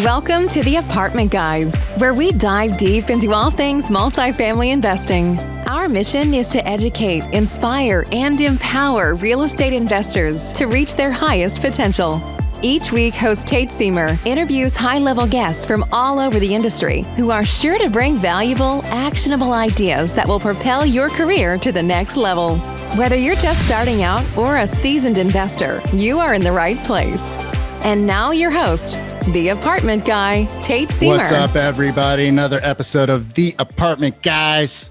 Welcome to the Apartment Guys, where we dive deep into all things multifamily investing. Our mission is to educate, inspire, and empower real estate investors to reach their highest potential. Each week, host Tate Seamer interviews high-level guests from all over the industry who are sure to bring valuable, actionable ideas that will propel your career to the next level. Whether you're just starting out or a seasoned investor, you are in the right place. And now your host, the Apartment Guy, Tate Seamer. What's up, everybody? Another episode of the Apartment Guys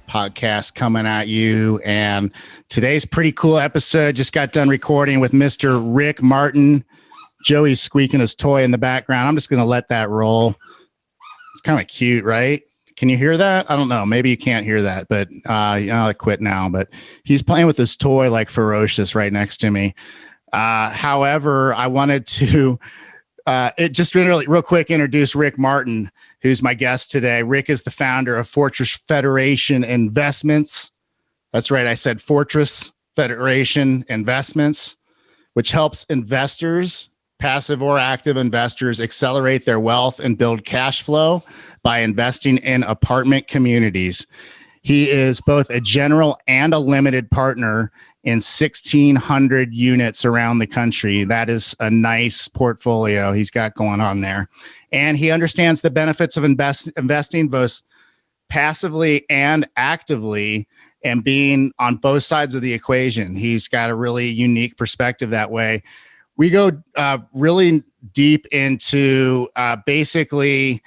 podcast coming at you. And today's pretty cool episode. Just got done recording with Mr. Rick Martin. Joey's squeaking his toy in the background. I'm just going to let that roll. It's kind of cute, right? Can you hear that? I don't know. Maybe you can't hear that, but I quit now. But he's playing with his toy like ferocious right next to me. However, I wanted to real quick introduce Rick Martin, who's my guest today. Rick is the founder of Fortress Federation Investments. That's right. I said Fortress Federation Investments, which helps investors, passive or active investors, accelerate their wealth and build cash flow by investing in apartment communities. He is both a general and a limited partner in 1,600 units around the country. That is a nice portfolio he's got going on there. And he understands the benefits of investing both passively and actively and being on both sides of the equation. He's got a really unique perspective that way. We go really deep into basically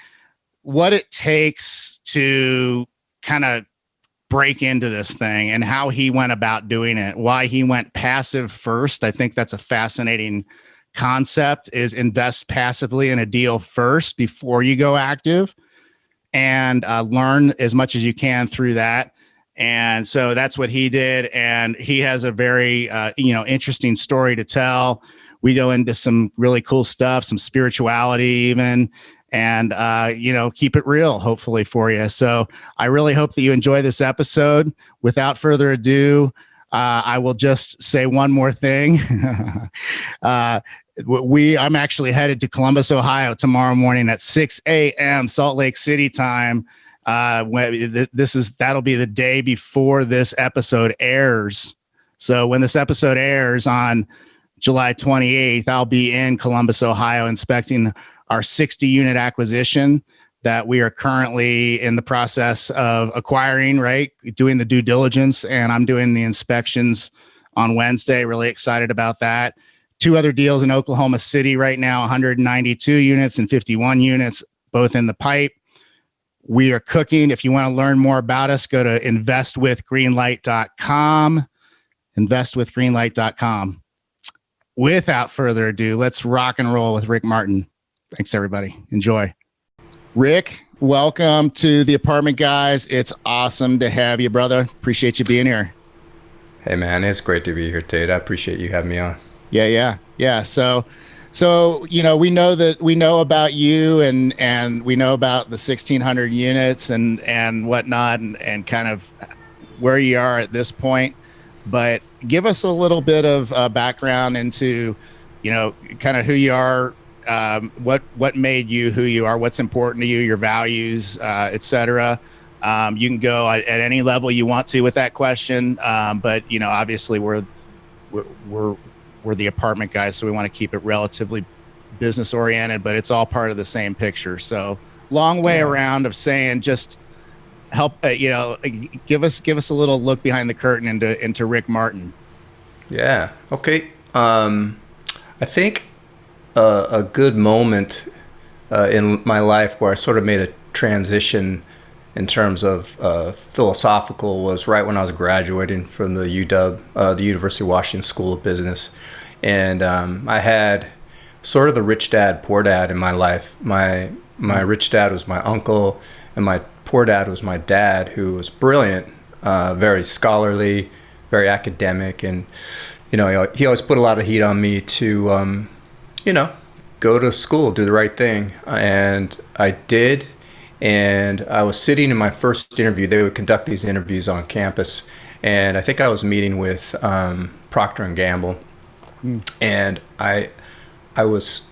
what it takes to kind of break into this thing and how he went about doing it, why he went passive first. I think that's a fascinating concept, is invest passively in a deal first before you go active, and learn as much as you can through that. And so that's what he did. And he has a very, interesting story to tell. We go into some really cool stuff, some spirituality even, and, keep it real, hopefully, for you. So I really hope that you enjoy this episode. Without further ado, I will just say one more thing. I'm actually headed to Columbus, Ohio tomorrow morning at 6 a.m. Salt Lake City time. That'll be the day before this episode airs. So when this episode airs on July 28th, I'll be in Columbus, Ohio, inspecting our 60-unit acquisition that we are currently in the process of acquiring, right? Doing the due diligence, and I'm doing the inspections on Wednesday. Really excited about that. 2 other deals in Oklahoma City right now, 192 units and 51 units, both in the pipe. We are cooking. If you want to learn more about us, go to investwithgreenlight.com, investwithgreenlight.com. Without further ado, let's rock and roll with Rick Martin. Thanks, everybody. Enjoy. Rick, welcome to the Apartment Guys. It's awesome to have you, brother. Appreciate you being here. Hey, man, it's great to be here, Tate. I appreciate you having me on. Yeah. So, we know about you and we know about the 1,600 units and whatnot and kind of where you are at this point. But give us a little bit of background into, kind of who you are. What made you who you are, what's important to you, your values, et cetera. You can go at any level you want to with that question. But obviously we're the Apartment Guys, so we want to keep it relatively business oriented, but it's all part of the same picture. So long way around of saying, just help, give us a little look behind the curtain into Rick Martin. Yeah. Okay. I think a good moment in my life where I sort of made a transition in terms of philosophical was right when I was graduating from the UW, the University of Washington School of Business. And I had sort of the rich dad, poor dad in my life. My rich dad was my uncle, and my poor dad was my dad, who was brilliant, very scholarly, very academic. And, he always put a lot of heat on me to, go to school, do the right thing. And I did. And I was sitting in my first interview. They would conduct these interviews on campus. And I think I was meeting with Procter & Gamble. And I was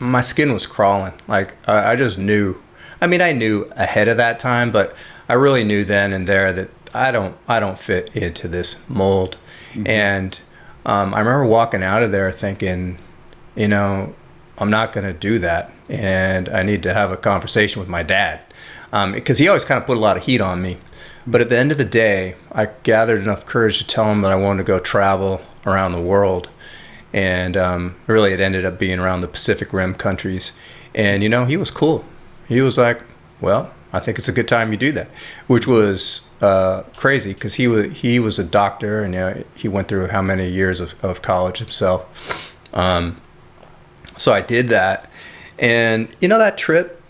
my skin was crawling. Like I just knew. I mean, I knew ahead of that time, but I really knew then and there that I don't fit into this mold. Mm-hmm. And I remember walking out of there thinking, you know, I'm not going to do that, and I need to have a conversation with my dad, because he always kind of put a lot of heat on me. But at the end of the day, I gathered enough courage to tell him that I wanted to go travel around the world. And really, it ended up being around the Pacific Rim countries. And, you know, he was cool. He was like, well, I think it's a good time you do that, which was crazy because he was a doctor, and, you know, he went through how many years of college himself. So I did that. And, you know, that trip,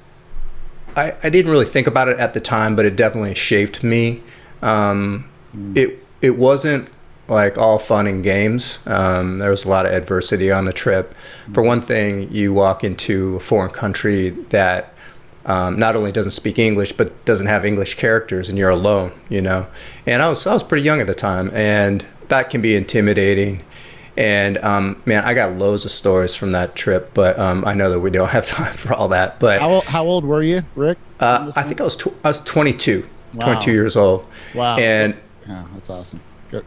I didn't really think about it at the time, but it definitely shaped me. It wasn't like all fun and games. There was a lot of adversity on the trip. For one thing, you walk into a foreign country that not only doesn't speak English, but doesn't have English characters, and you're alone, you know. And I was pretty young at the time, and that can be intimidating. And man, I got loads of stories from that trip, but I know that we don't have time for all that. But how old were you, Rick? I think I was 22, wow. 22 years old. Wow. And yeah, that's awesome.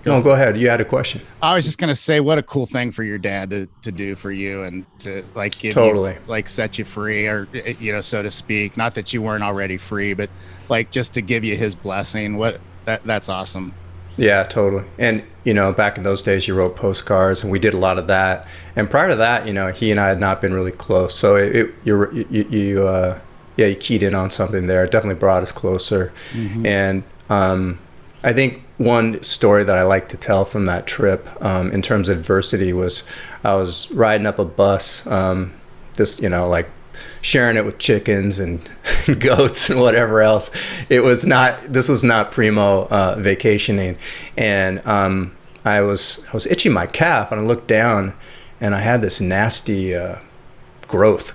Go ahead. You had a question. I was just gonna say, what a cool thing for your dad to do for you, and to like give totally you, like set you free, or, you know, so to speak. Not that you weren't already free, but like just to give you his blessing. That's awesome. Yeah, totally. And, you know, back in those days, you wrote postcards, and we did a lot of that. And prior to that, you know, he and I had not been really close. So you keyed in on something there. It definitely brought us closer. Mm-hmm. And I think one story that I like to tell from that trip, in terms of adversity, was I was riding up a bus, this, you know, like sharing it with chickens and goats and whatever else. This was not primo vacationing. And I was itching my calf, and I looked down, and I had this nasty growth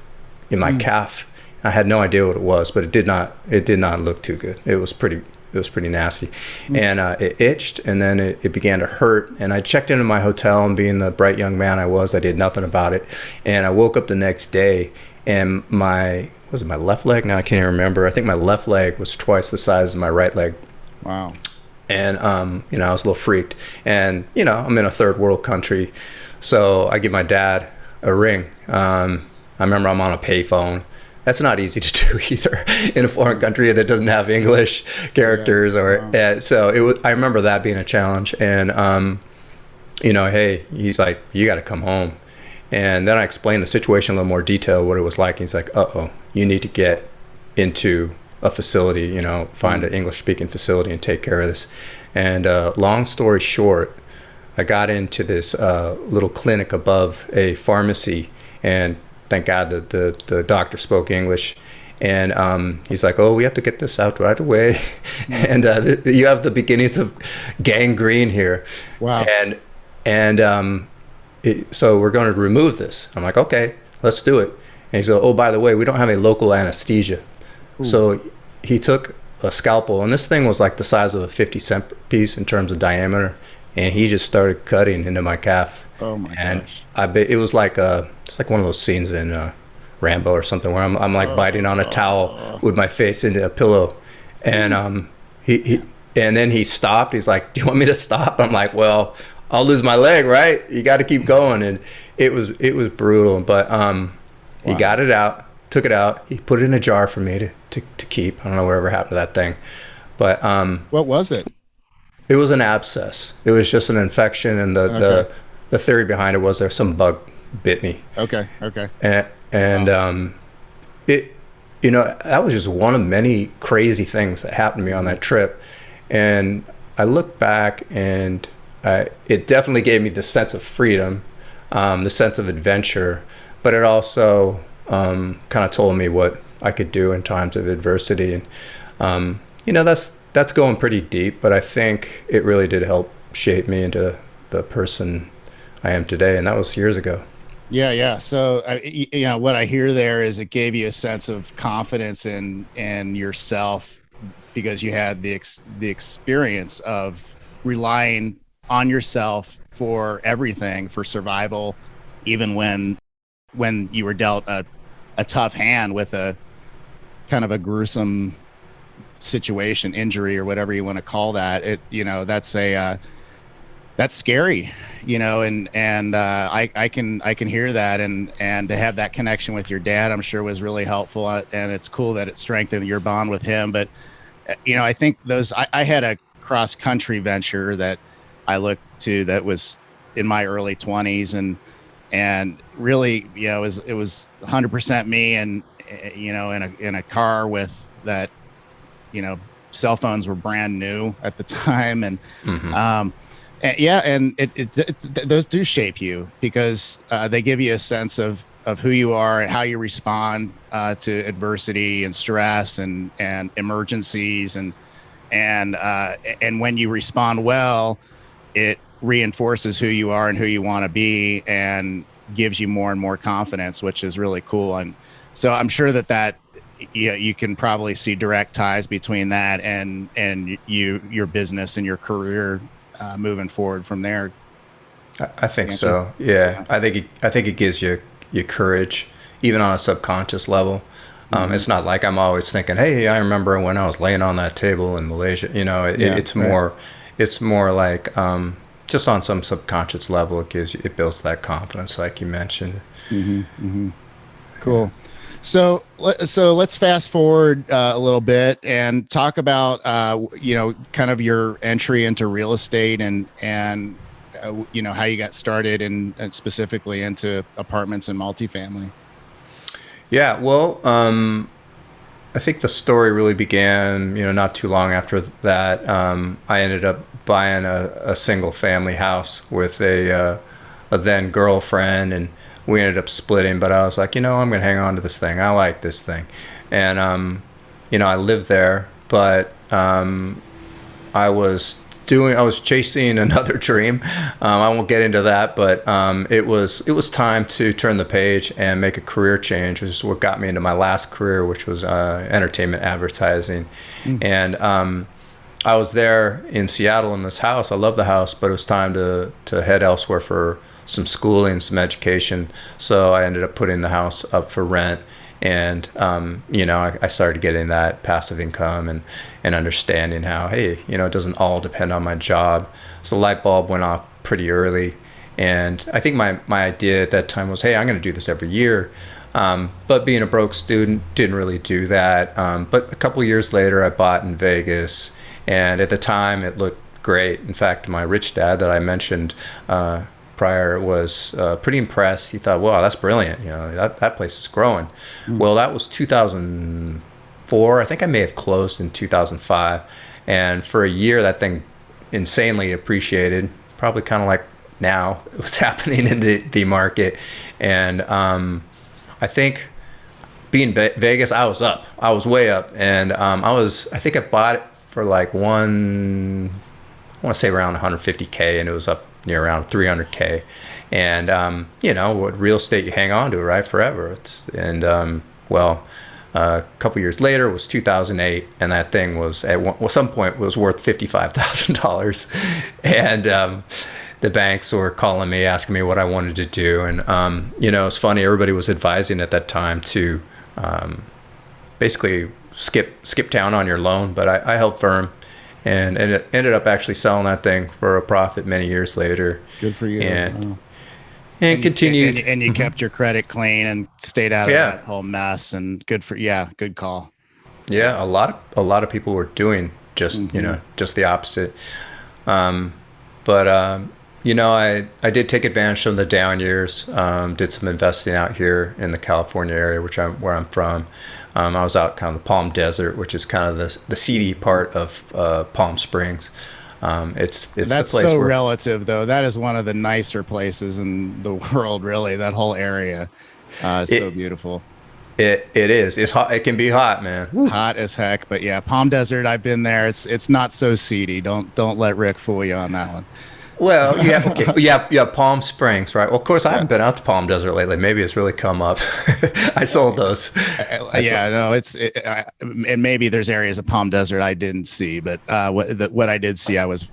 in my calf. I had no idea what it was, but it did not look too good. It was pretty nasty. And it itched, and then it began to hurt. And I checked into my hotel, and being the bright young man I was, I did nothing about it. And I woke up the next day, and was it my left leg? Now I can't even remember. I think my left leg was twice the size of my right leg. Wow. And, you know, I was a little freaked. And, you know, I'm in a third world country. So I give my dad a ring. I remember I'm on a payphone. That's not easy to do either in a foreign country that doesn't have English characters. Yeah. So I remember that being a challenge. And, you know, hey, he's like, you got to come home. And then I explained the situation in a little more detail, what it was like. He's like, you need to get into a facility, you know, find an English-speaking facility and take care of this. And long story short, I got into this little clinic above a pharmacy, and thank God that the doctor spoke English. And he's like, we have to get this out right away. And you have the beginnings of gangrene here. Wow. And so we're going to remove this. I'm like, okay, let's do it. And he's like, by the way, we don't have a local anesthesia. Ooh. So he took a scalpel, and this thing was like the size of a 50-cent piece in terms of diameter, and he just started cutting into my calf. Oh my gosh! It was like it's like one of those scenes in Rambo or something, where I'm like biting on a towel with my face into a pillow, and he and then he stopped. He's like, "Do you want me to stop?" I'm like, "Well, I'll lose my leg, right? You got to keep going." And it was brutal, but he got it out, took it out. He put it in a jar for me to keep. I don't know whatever happened to that thing, but what was it? It was an abscess. It was just an infection, and the theory behind it was some bug bit me. Okay. And wow. It, you know, that was just one of many crazy things that happened to me on that trip. And I look back, and it definitely gave me the sense of freedom, the sense of adventure, but it also kind of told me what I could do in times of adversity. And you know, that's going pretty deep, but I think it really did help shape me into the person I am today, and that was years ago. Yeah. So, you know, what I hear there is it gave you a sense of confidence in yourself, because you had the experience of relying on yourself for everything, for survival, even when you were dealt a a tough hand with a kind of a gruesome situation, injury, or whatever you want to call that, that's scary, and I can hear that, and to have that connection with your dad, I'm sure was really helpful, and it's cool that it strengthened your bond with him. But I think I had a cross country venture that I looked to that was in my early 20s, and really, it was 100% me, and in a car with that, cell phones were brand new at the time, and and those do shape you, because they give you a sense of who you are and how you respond to adversity and stress and emergencies, and when you respond well, it reinforces who you are and who you want to be, and gives you more and more confidence, which is really cool. And so I'm sure that you can probably see direct ties between that and your business and your career moving forward from there. I think so. Yeah. I think it gives you courage, even on a subconscious level. It's not like I'm always thinking, hey, I remember when I was laying on that table in Malaysia. It's more like just on some subconscious level, it builds that confidence, like you mentioned. Cool. So let's fast forward a little bit and talk about kind of your entry into real estate, and how you got started, and specifically into apartments and multifamily. Yeah, well, I think the story really began, not too long after that. I ended up buying a single family house with a then girlfriend, and we ended up splitting. But I was like, I'm going to hang on to this thing. I like this thing. And, I lived there, but I was chasing another dream. I won't get into that, but it was time to turn the page and make a career change, which is what got me into my last career, which was entertainment advertising. And I was there in Seattle in this house. I love the house, but it was time to head elsewhere for some schooling, some education. So I ended up putting the house up for rent. And, I started getting that passive income and understanding how, hey, it doesn't all depend on my job. So the light bulb went off pretty early. And I think my idea at that time was, hey, I'm going to do this every year. But being a broke student, didn't really do that. But a couple of years later, I bought in Vegas. And at the time, it looked great. In fact, my rich dad that I mentioned prior was pretty impressed. He thought, wow, that's brilliant. That place is growing. Well, that was 2004. I think I may have closed in 2005. And for a year, that thing insanely appreciated, probably kind of like now what's happening in the market. And I think being Vegas, I was up. I was way up. And I think I bought it for like I want to say around 150K, and it was up near around 300K. And what real estate you hang on to, right, forever. A couple years later, it was 2008, and that thing was at some point was worth $55,000. And the banks were calling me, asking me what I wanted to do. And it's funny, everybody was advising at that time to basically skip town on your loan, but I held firm. And it ended up actually selling that thing for a profit many years later. Good for you. And continued. And you kept your credit clean and stayed out of that whole mess. And good call. Yeah, a lot of people were doing just the opposite. But I did take advantage of the down years. Did some investing out here in the California area, where I'm from. I was out kind of the Palm Desert, which is kind of the seedy part of Palm Springs. It's that's the place so relative, though. That is one of the nicer places in the world, really. That whole area is so beautiful. It is. It's hot. It can be hot, man. Hot as heck. But yeah, Palm Desert, I've been there. It's not so seedy. Don't let Rick fool you on that one. Well, you have Palm Springs, right? Well, of course, I haven't been out to Palm Desert lately. Maybe it's really come up. I sold those. And maybe there's areas of Palm Desert I didn't see, but what I did see, I was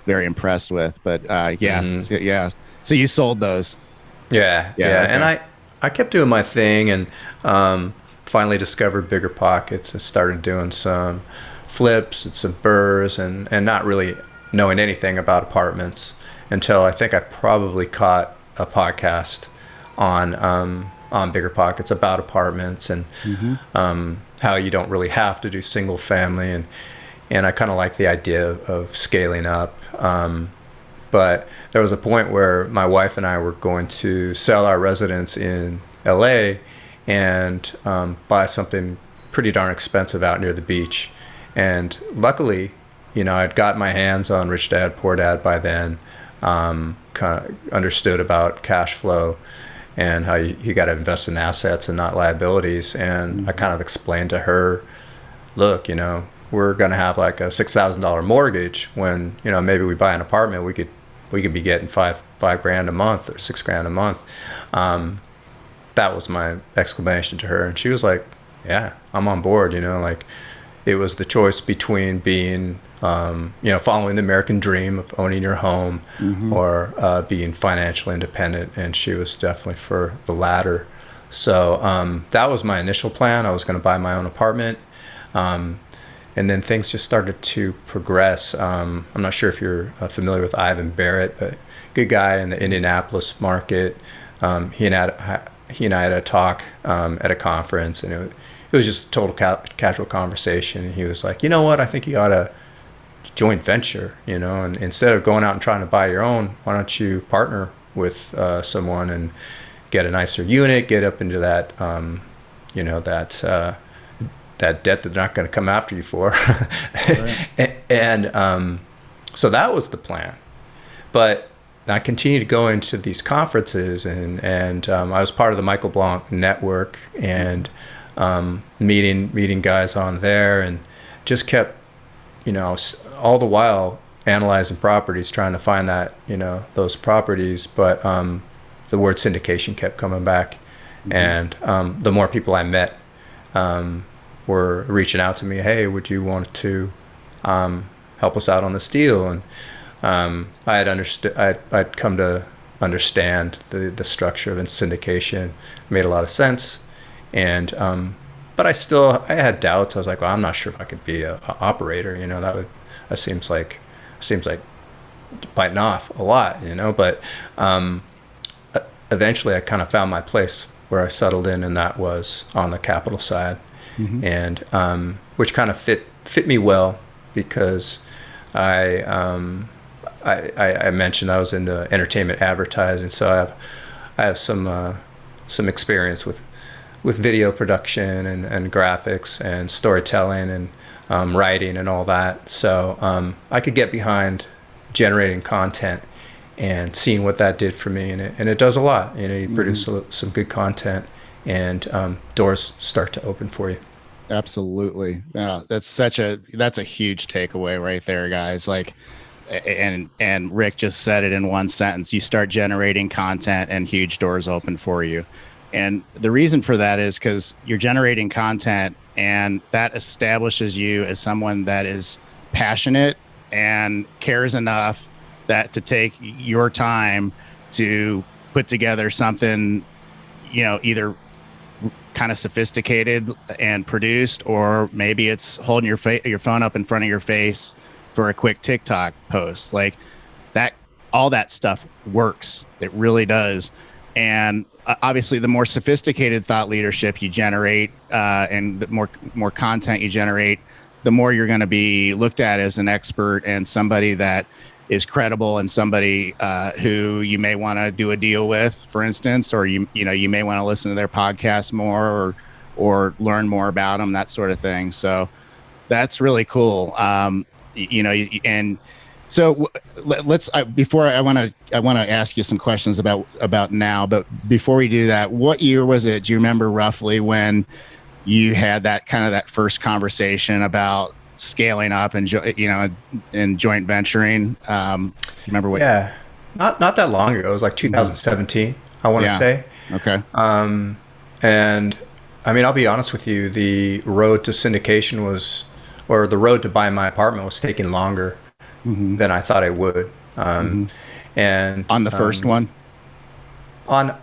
very impressed with. But So you sold those. Yeah. And I kept doing my thing, and finally discovered bigger pockets and started doing some flips and some burrs, and not really knowing anything about apartments until I think I probably caught a podcast on bigger pockets about apartments and how you don't really have to do single family, and I kind of like the idea of scaling up. But there was a point where my wife and I were going to sell our residence in LA and buy something pretty darn expensive out near the beach. And luckily, I'd got my hands on Rich Dad, Poor Dad by then, kind of understood about cash flow and how you got to invest in assets and not liabilities. And I kind of explained to her, look, we're going to have like a $6,000 mortgage when, maybe we buy an apartment, we could be getting $5,000 a month or $6,000 a month. That was my explanation to her. And she was like, yeah, I'm on board. Like it was the choice between being, following the American dream of owning your home or being financially independent. And she was definitely for the latter. So that was my initial plan. I was going to buy my own apartment. And then things just started to progress. I'm not sure if you're familiar with Ivan Barrett, but good guy in the Indianapolis market. He and I had a talk at a conference, and it was just a total casual conversation. And he was like, you know what, I think you ought to joint venture, and instead of going out and trying to buy your own, why don't you partner with someone and get a nicer unit, get up into that, that debt that they're not going to come after you for. Right. and so that was the plan. But I continued to go into these conferences, and I was part of the Michael Blanc network, and meeting guys on there, and just kept, all the while analyzing properties, trying to find that, those properties. But the word syndication kept coming back, and the more people I met were reaching out to me, hey, would you want to help us out on this deal? And I'd come to understand the structure of syndication. It made a lot of sense, and but I had doubts. I was like, well, I'm not sure if I could be a operator. That seems like biting off a lot. But eventually I kind of found my place where I settled in, and that was on the capital side, and which kind of fit me well because I mentioned I was into entertainment advertising, so I have some experience with video production and graphics and storytelling and writing and all that. So I could get behind generating content and seeing what that did for me, and it does a lot. You produce some good content, and doors start to open for you. Absolutely. Yeah, that's a huge takeaway right there, guys. Like. And Rick just said it in one sentence. You start generating content and huge doors open for you. And the reason for that is because you're generating content, and that establishes you as someone that is passionate and cares enough that to take your time to put together something, either kind of sophisticated and produced, or maybe it's holding your phone up in front of your face for a quick TikTok post. Like that, all that stuff works. It really does. And obviously the more sophisticated thought leadership you generate, and the more content you generate, the more you're going to be looked at as an expert and somebody that is credible, and somebody who you may want to do a deal with, for instance, or you may want to listen to their podcast more or learn more about them, that sort of thing. So that's really cool. And so let's before I want to ask you some questions about now, but before we do that, what year was it? Do you remember roughly when you had that first conversation about scaling up and joint venturing? Remember what? Yeah, not that long ago. It was like 2017. I want to say. Okay. And I mean, I'll be honest with you. The road to syndication or the road to buy my apartment was taking longer than I thought it would. And on the first one, on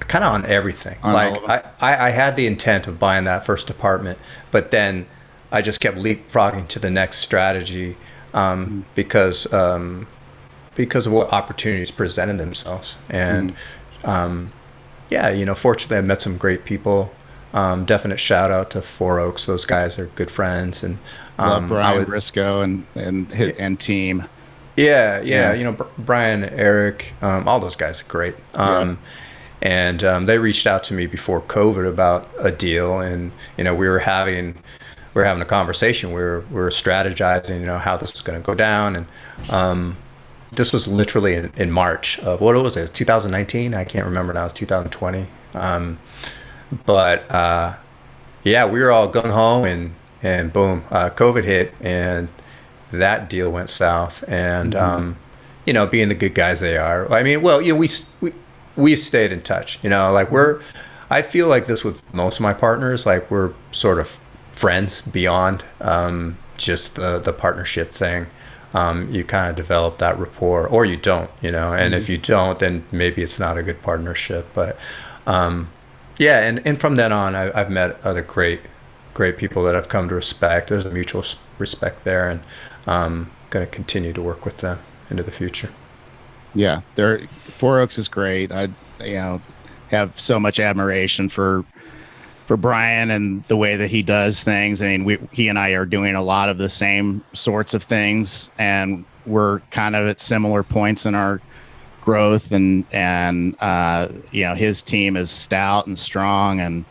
kind of on everything. On like all of them. I had the intent of buying that first apartment, but then I just kept leapfrogging to the next strategy because of what opportunities presented themselves. And fortunately I met some great people. Definite shout out to Four Oaks. Those guys are good friends, and Love Brian Briscoe and team. Yeah. Brian, Eric, all those guys are great. And they reached out to me before COVID about a deal, and we were having a conversation. We were strategizing, how this was going to go down, and this was literally in March of what was it? 2019? I can't remember now. It's 2020. But we were all gung ho, and boom, COVID hit, and that deal went south. And being the good guys they are, I mean, well, we've stayed in touch. I feel like this with most of my partners, like we're sort of friends beyond just the partnership thing. You kind of develop that rapport, or you don't, and if you don't, then maybe it's not a good partnership. But and from then on, I've met other great people that I've come to respect. There's a mutual respect there, and I'm going to continue to work with them into the future. Yeah, Four Oaks is great. I have so much admiration for Brian and the way that he does things. I mean, he and I are doing a lot of the same sorts of things, and we're kind of at similar points in our growth, and his team is stout and strong, and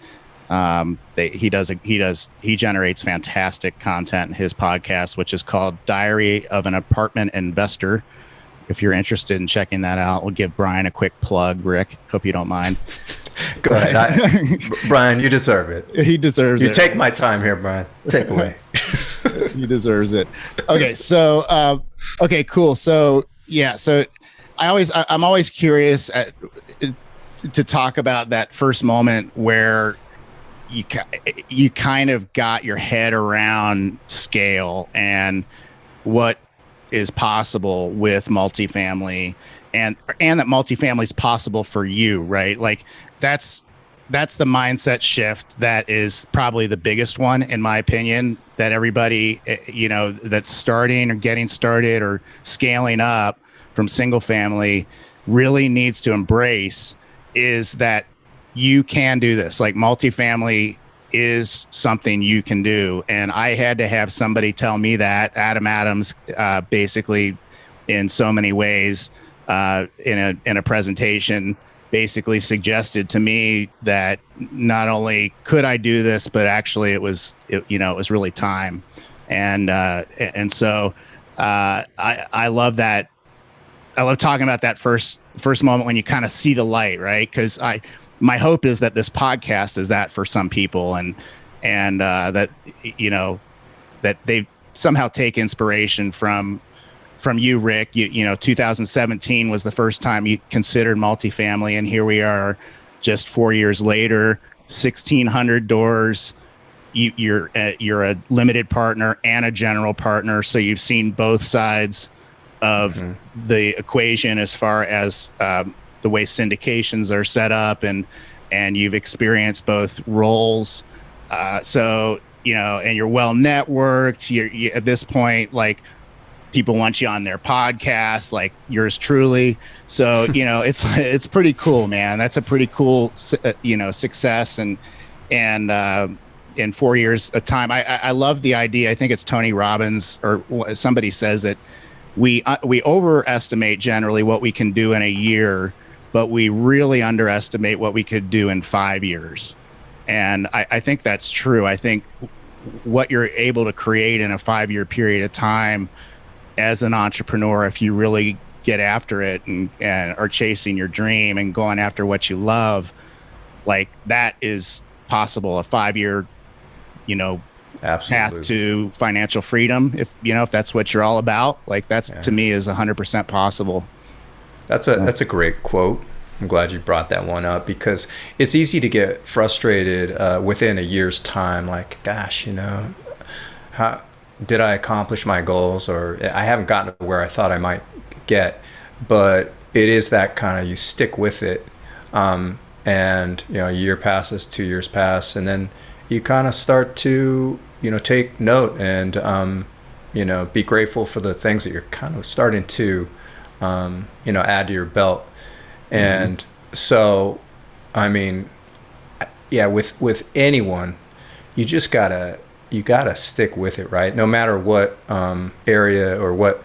he generates fantastic content in his podcast, which is called Diary of an Apartment Investor. If you're interested in checking that out, we'll give Brian a quick plug. Rick, hope you don't mind. Go ahead. Brian, you deserve it. He deserves it. You take my time here, Brian. Take away. He deserves it. Okay, so cool. So I'm always curious to talk about that first moment where you kind of got your head around scale and what is possible with multifamily, and that multifamily is possible for you, right? Like that's the mindset shift that is probably the biggest one, in my opinion, that everybody, that's starting or getting started or scaling up from single family really needs to embrace, is that you can do this. Like multifamily is something you can do. And I had to have somebody tell me that. Adam Adams, basically in so many ways, in a presentation, basically suggested to me that not only could I do this, but actually it was really time. And so I love that. I love talking about that first moment when you kind of see the light, right? Because my hope is that this podcast is that for some people, and that that they somehow take inspiration from you, Rick. 2017 was the first time you considered multifamily, and here we are, just 4 years later, 1,600 doors. You're a limited partner and a general partner, so you've seen both sides of the equation as far as the way syndications are set up, and you've experienced both roles. So and you're well networked. You at this point, like, people want you on their podcast, like yours truly. So it's pretty cool, man. That's a pretty cool success, and in 4 years of time. I love the idea. I think it's Tony Robbins or somebody says that we overestimate generally what we can do in a year, but we really underestimate what we could do in 5 years. And I think that's true. I think what you're able to create in a 5-year period of time as an entrepreneur, if you really get after it and are chasing your dream and going after what you love, like, that is possible. A 5-year, path to financial freedom, if that's what you're all about, like, that's to me is 100% possible. That's a great quote. I'm glad you brought that one up, because it's easy to get frustrated within a year's time. Like, gosh, how did I accomplish my goals, or I haven't gotten to where I thought I might get. But it is that kind of, you stick with it. and a year passes, 2 years pass, and then you kind of start to take note and be grateful for the things that you're kind of starting to add to your belt. And so, I mean, yeah, with anyone, you just gotta stick with it, right? No matter what area or what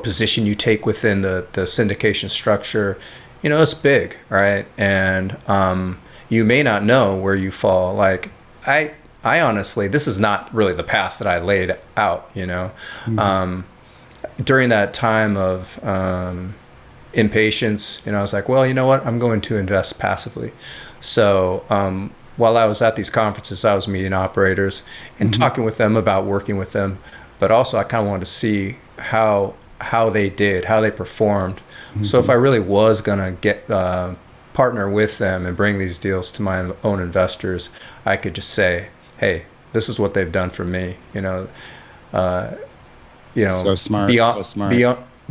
position you take within the syndication structure, it's big, right? And you may not know where you fall. Like I honestly, this is not really the path that I laid out, during that time of impatience, I was like, well, you know what? I'm going to invest passively. So while I was at these conferences, I was meeting operators and talking with them about working with them. But also I kind of wanted to see how they did, how they performed. So if I really was going to get partner with them and bring these deals to my own investors, I could just say, hey, this is what they've done for me. So smart.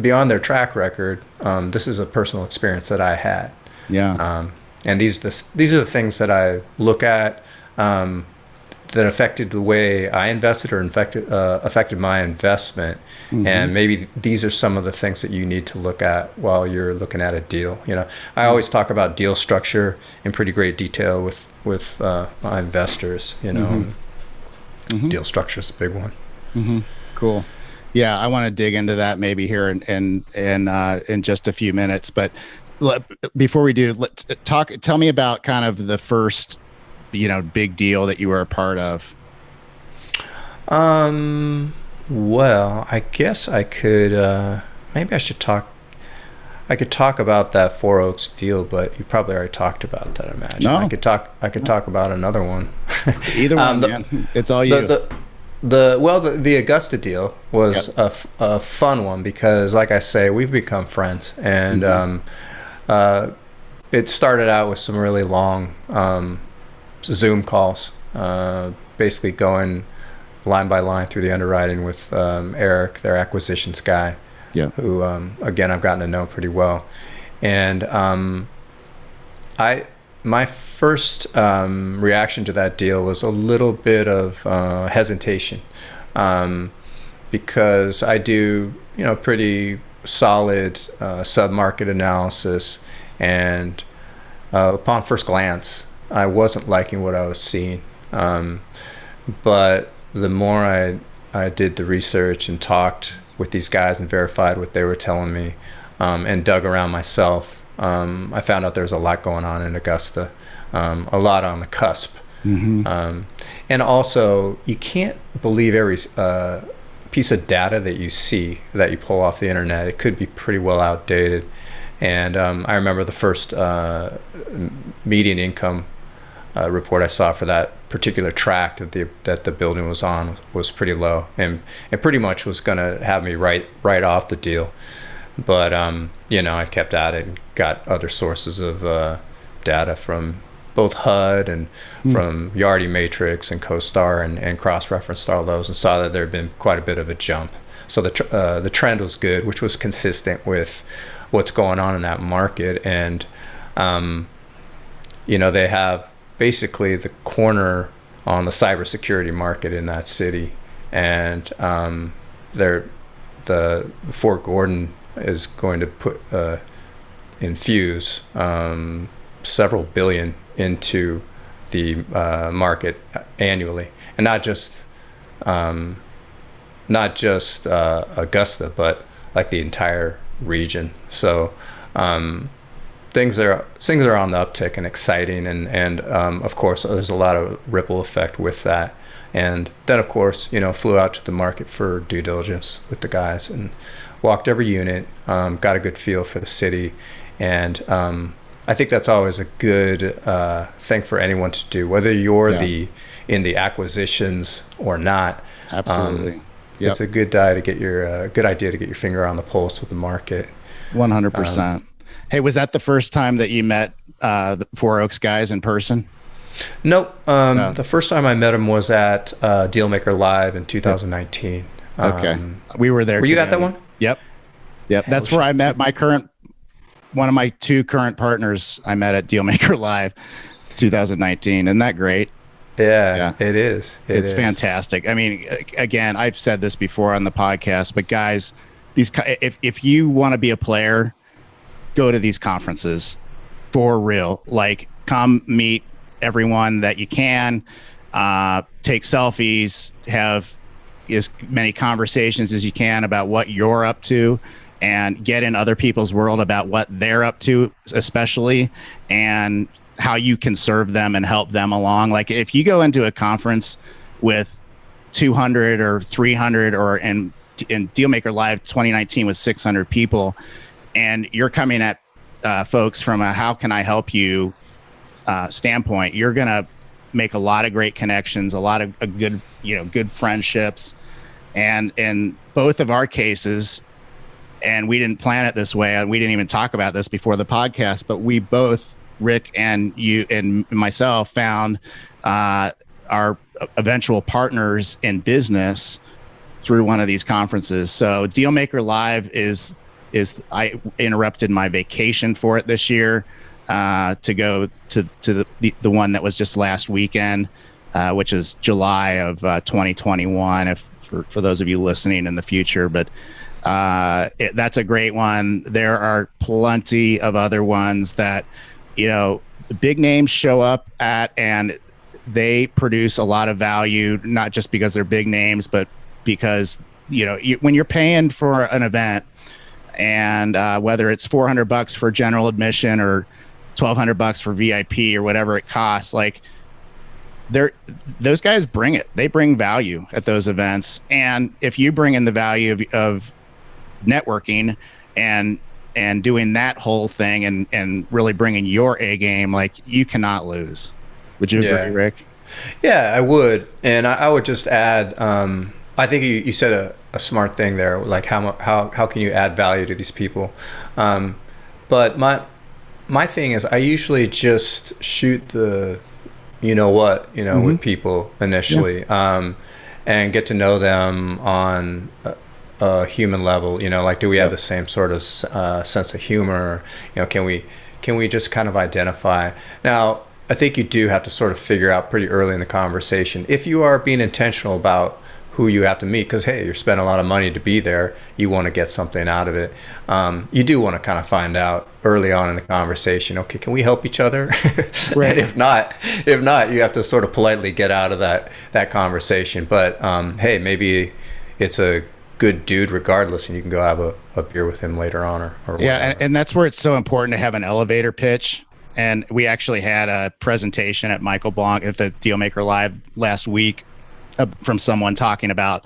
Beyond their track record, this is a personal experience that I had. Yeah. And these are the things that I look at that affected the way I invested or affected my investment. And maybe these are some of the things that you need to look at while you're looking at a deal. I always talk about deal structure in pretty great detail with my investors. Deal structure is a big one. Cool. Yeah, I want to dig into that maybe here in just a few minutes. But before we do, let's tell me about kind of the first, big deal that you were a part of. Well, I guess I could, maybe I should talk. I could talk about that Four Oaks deal, but you probably already talked about that, I imagine. No. I could talk about another one. Either one, man. It's all you. The Augusta deal was a fun one because, like I say, we've become friends, and it started out with some really long Zoom calls, basically going line by line through the underwriting with Eric, their acquisitions guy, who again I've gotten to know pretty well, and my first reaction to that deal was a little bit of hesitation, because I do pretty solid sub-market analysis, and upon first glance I wasn't liking what I was seeing, but the more I did the research and talked with these guys and verified what they were telling me, and dug around myself, I found out there's a lot going on in Augusta, a lot on the cusp. And also, you can't believe every piece of data that you see, that you pull off the internet. It could be pretty well outdated. And I remember the first median income report I saw for that particular tract that the building was on was pretty low, and it pretty much was going to have me right off the deal. But I kept at it and got other sources of data from both HUD and from Yardi Matrix and CoStar, and cross-referenced all those, and saw that there had been quite a bit of a jump. So the trend was good, which was consistent with what's going on in that market. And they have basically the corner on the cybersecurity market in that city, and the Fort Gordon is going to infuse several billion into the market annually, and not just Augusta, but like the entire region. So things are on the uptick and exciting, and of course there's a lot of ripple effect with that. And then of course flew out to the market for due diligence with the guys and walked every unit, got a good feel for the city, and I think that's always a good thing for anyone to do, whether you're in the acquisitions or not. Absolutely. It's a good idea to get your finger on the pulse of the market. 100%. Hey, was that the first time that you met the Four Oaks guys in person? Nope. No. The first time I met them was at Dealmaker Live in 2019. Okay. We were there. Were you at that one? Yep. That's where I met my current one of my two current partners I met at Dealmaker Live 2019. Isn't that great? Yeah, it is. It's fantastic. I mean, again, I've said this before on the podcast, but guys, if you want to be a player, go to these conferences for real. Like, come meet everyone that you can, take selfies, have as many conversations as you can about what you're up to, and get in other people's world about what they're up to, especially, and how you can serve them and help them along. Like, if you go into a conference with 200 or 300, or in Dealmaker Live 2019 with 600 people, and you're coming at folks from a how can I help you standpoint, you're gonna make a lot of great connections, a lot of good friendships. And in both of our cases, and we didn't plan it this way, and we didn't even talk about this before the podcast, but we both, Rick and you and myself, found our eventual partners in business through one of these conferences. So Dealmaker Live is I interrupted my vacation for it this year to go to the one that was just last weekend, which is July of 2021. For those of you listening in the future, but that's a great one. There are plenty of other ones that, the big names show up at, and they produce a lot of value, not just because they're big names, but because, when you're paying for an event, and whether it's $400 for general admission or $1,200 for VIP or whatever it costs, like, those guys bring it. They bring value at those events. And if you bring in the value of networking and doing that whole thing and really bringing your A game, like, you cannot lose. Would you agree, Rick? Yeah, I would. And I would just add, I think you said a smart thing there, like how can you add value to these people? But my thing is, I usually just shoot the with people initially, and get to know them on a human level. Like, do we have the same sort of sense of humor? Can we just kind of identify? Now, I think you do have to sort of figure out pretty early in the conversation if you are being intentional about who you have to meet, because, hey, you're spending a lot of money to be there. You want to get something out of it. You do want to kind of find out early on in the conversation, okay, can we help each other? Right. And if not, you have to sort of politely get out of that conversation. But hey, maybe it's a good dude regardless, and you can go have a beer with him later on or yeah, and that's where it's so important to have an elevator pitch. And we actually had a presentation at Michael Blanc at the Dealmaker Live last week from someone talking about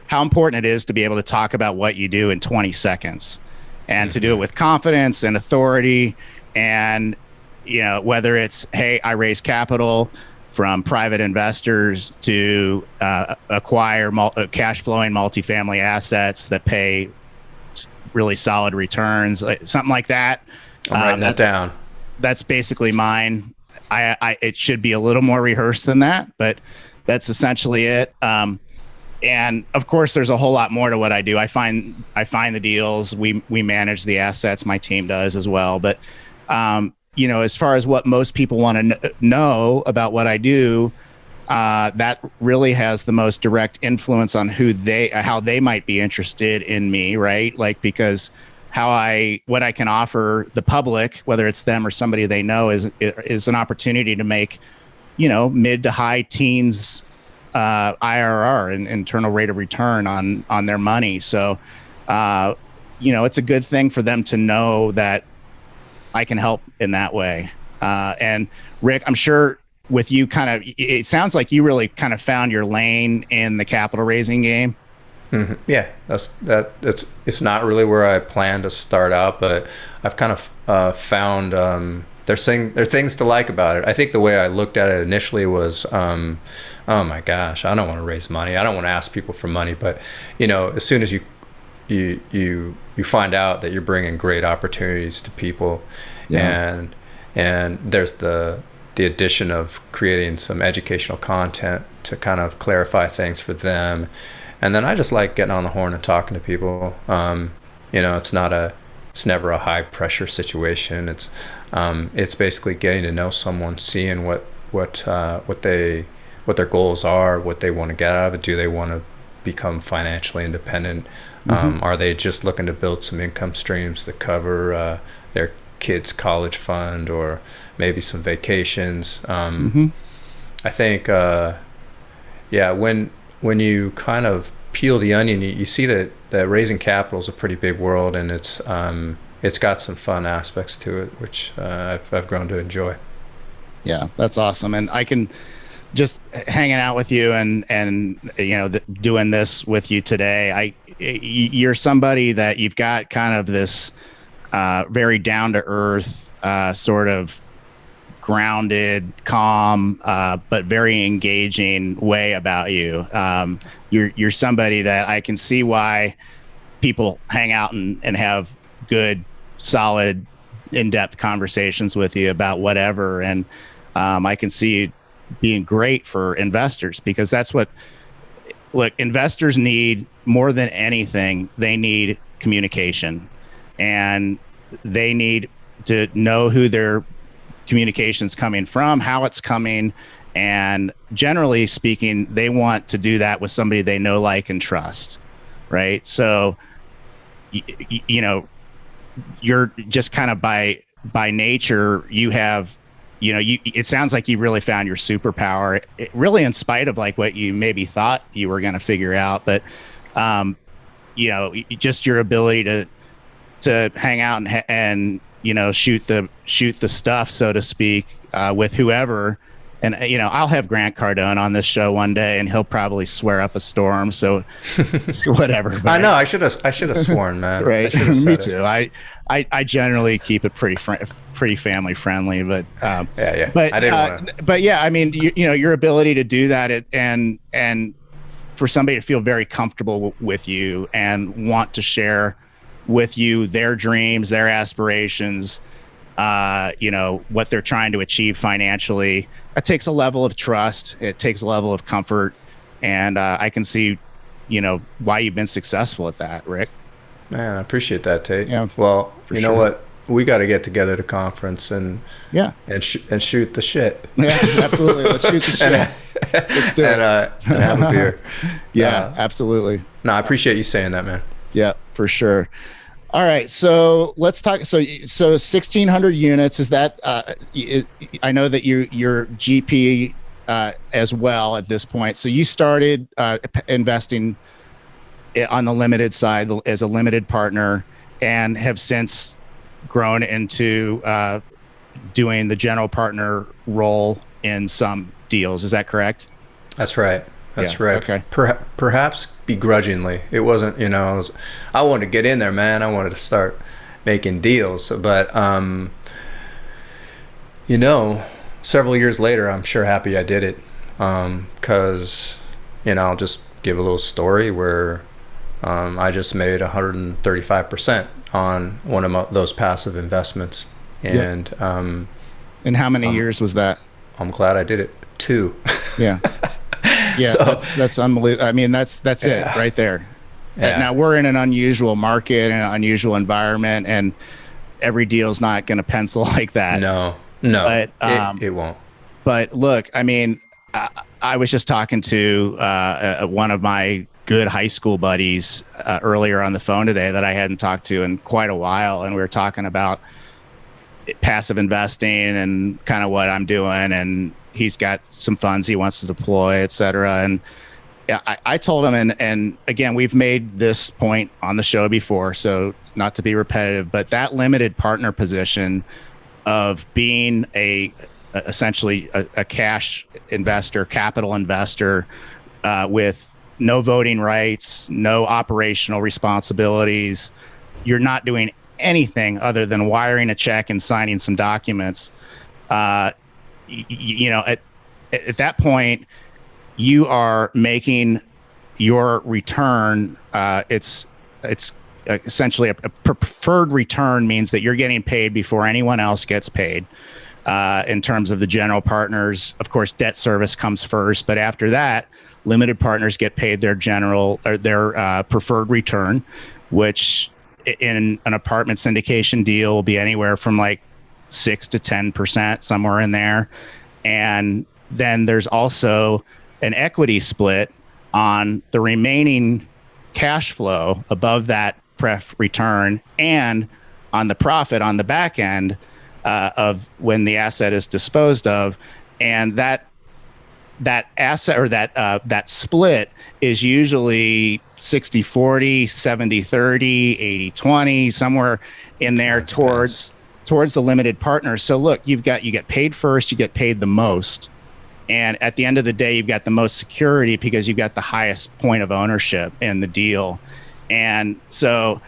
how important it is to be able to talk about what you do in 20 seconds and to do it with confidence and authority. And, whether it's, hey, I raise capital from private investors to acquire cash flowing multifamily assets that pay really solid returns, something like that. I'm writing that down. That's basically mine. It should be a little more rehearsed than that, but that's essentially it. And of course, there's a whole lot more to what I do. I find the deals. We manage the assets. My team does as well. But as far as what most people want to know about what I do, that really has the most direct influence on how they might be interested in me, right? Like, because what I can offer the public, whether it's them or somebody they know, is an opportunity to make, mid to high teens IRR, and internal rate of return on their money. So, it's a good thing for them to know that I can help in that way. And Rick, I'm sure with you, it sounds like you really kind of found your lane in the capital raising game. Mm-hmm. Yeah, it's not really where I planned to start out, but I've kind of found there are things to like about it. I think the way I looked at it initially was, oh my gosh, I don't want to raise money. I don't want to ask people for money. But as soon as you find out that you're bringing great opportunities to people, and there's the addition of creating some educational content to kind of clarify things for them. And then I just like getting on the horn and talking to people. It's not it's never a high pressure situation. It's basically getting to know someone, seeing what their goals are, what they want to get out of it. Do they want to become financially independent? Are they just looking to build some income streams to cover their kids' college fund, or maybe some vacations? I think, when you kind of peel the onion, you see that Raisin Capital is a pretty big world, and it's got some fun aspects to it, which I've grown to enjoy. Yeah, that's awesome. And I can just hanging out with you and doing this with you today. You're somebody that you've got kind of this very down to earth, sort of grounded, calm, but very engaging way about you. You're somebody that I can see why people hang out and have good, solid, in-depth conversations with you about whatever. And I can see you being great for investors, because that's what, look, investors need more than anything. They need communication, and they need to know who their communication's coming from, how it's coming, and generally speaking, they want to do that with somebody they know, like, and trust, right? So, you're just kind of by nature, you have, it sounds like you really found your superpower, really in spite of like what you maybe thought you were going to figure out, but just your ability to hang out and shoot the stuff, so to speak, with whoever. And I'll have Grant Cardone on this show one day, and he'll probably swear up a storm. So whatever. But I know I should have sworn, man. Right. Me too. I generally keep it pretty family friendly, but yeah. But I didn't want to. But yeah, I mean, your ability to do that, and for somebody to feel very comfortable with you and want to share with you their dreams, their aspirations, what they're trying to achieve financially. It takes a level of trust. It takes a level of comfort. And I can see, why you've been successful at that, Rick. Man, I appreciate that, Tate. Yeah, well, you know what? We got to get together at a conference and shoot the shit. Yeah, absolutely. Let's shoot the shit. Let's do it. And have a beer. Yeah, absolutely. No, I appreciate you saying that, man. Yeah, for sure. All right, so let's talk. So 1,600 units, is that? I know that you're GP as well at this point. So you started investing on the limited side as a limited partner, and have since grown into doing the general partner role in some deals. Is that correct? That's right. That's right. Okay. Perhaps begrudgingly. It wasn't, I wanted to get in there, man. I wanted to start making deals. But, several years later, I'm sure happy I did it. Because, I'll just give a little story where I just made 135% on one of those passive investments. And and how many years was that? I'm glad I did it. 2. Yeah. Yeah, so, that's unbelievable. I mean, that's it right there. Yeah. Now we're in an unusual market and an unusual environment, and every deal's not going to pencil like that. No, but it won't. But look, I mean, I was just talking to one of my good high school buddies earlier on the phone today that I hadn't talked to in quite a while, and we were talking about passive investing and kind of what I'm doing, and he's got some funds he wants to deploy, et cetera. And I told him, and again, we've made this point on the show before, so not to be repetitive, but that limited partner position of being essentially a cash investor, capital investor, with no voting rights, no operational responsibilities. You're not doing anything other than wiring a check and signing some documents. At that point, you are making your return. It's essentially a preferred return, means that you're getting paid before anyone else gets paid. In terms of the general partners, of course, debt service comes first, but after that, limited partners get paid their preferred return, which in an apartment syndication deal will be anywhere from like 6 to 10%, somewhere in there. And then there's also an equity split on the remaining cash flow above that pref return, and on the profit on the back end of when the asset is disposed of. And that asset, or that split, is usually 60-40, 70-30, 80-20, somewhere in there towards the limited partners. So look, you get paid first, you get paid the most. And at the end of the day, you've got the most security because you've got the highest point of ownership in the deal. And so,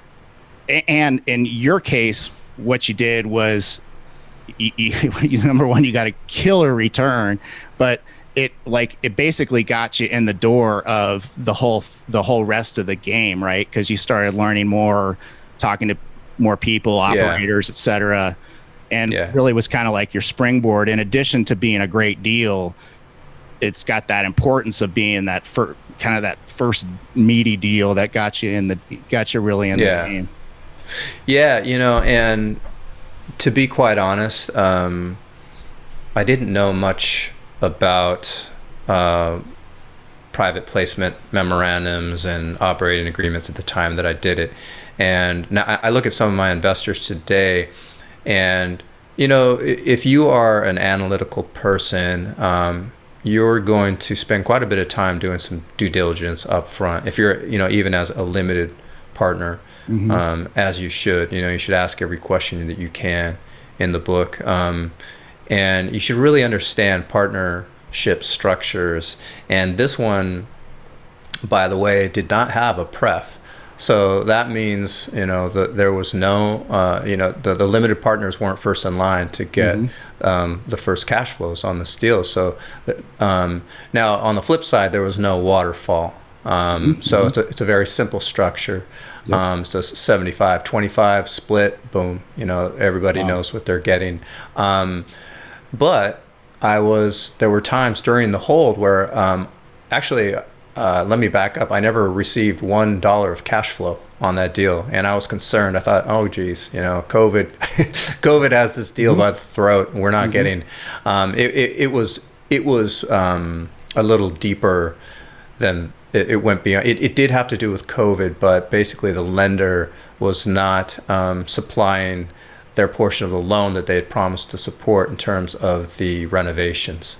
and in your case, what you did was, number one, you got a killer return, but it basically got you in the door of the whole rest of the game, right? Because you started learning more, talking to more people, operators, et cetera. And really was kind of like your springboard. In addition to being a great deal, it's got that importance of being that first meaty deal that got you really in the game. Yeah, and to be quite honest, I didn't know much about private placement memorandums and operating agreements at the time that I did it. And now I look at some of my investors today, and if you are an analytical person, you're going to spend quite a bit of time doing some due diligence up front. If you're, even as a limited partner, as you should, you should ask every question that you can in the book. And you should really understand partnership structures. And this one, by the way, did not have a pref. So that means, there was no, the limited partners weren't first in line to get the first cash flows on this deal. So now on the flip side, there was no waterfall. So it's a very simple structure. So 75-25 split, boom, everybody knows what they're getting. But there were times during the hold where let me back up. I never received $1 of cash flow on that deal, and I was concerned. I thought, oh geez, COVID has this deal by the throat, and we're not getting. It was a little deeper than it went beyond. It did have to do with COVID, but basically the lender was not supplying their portion of the loan that they had promised to support in terms of the renovations.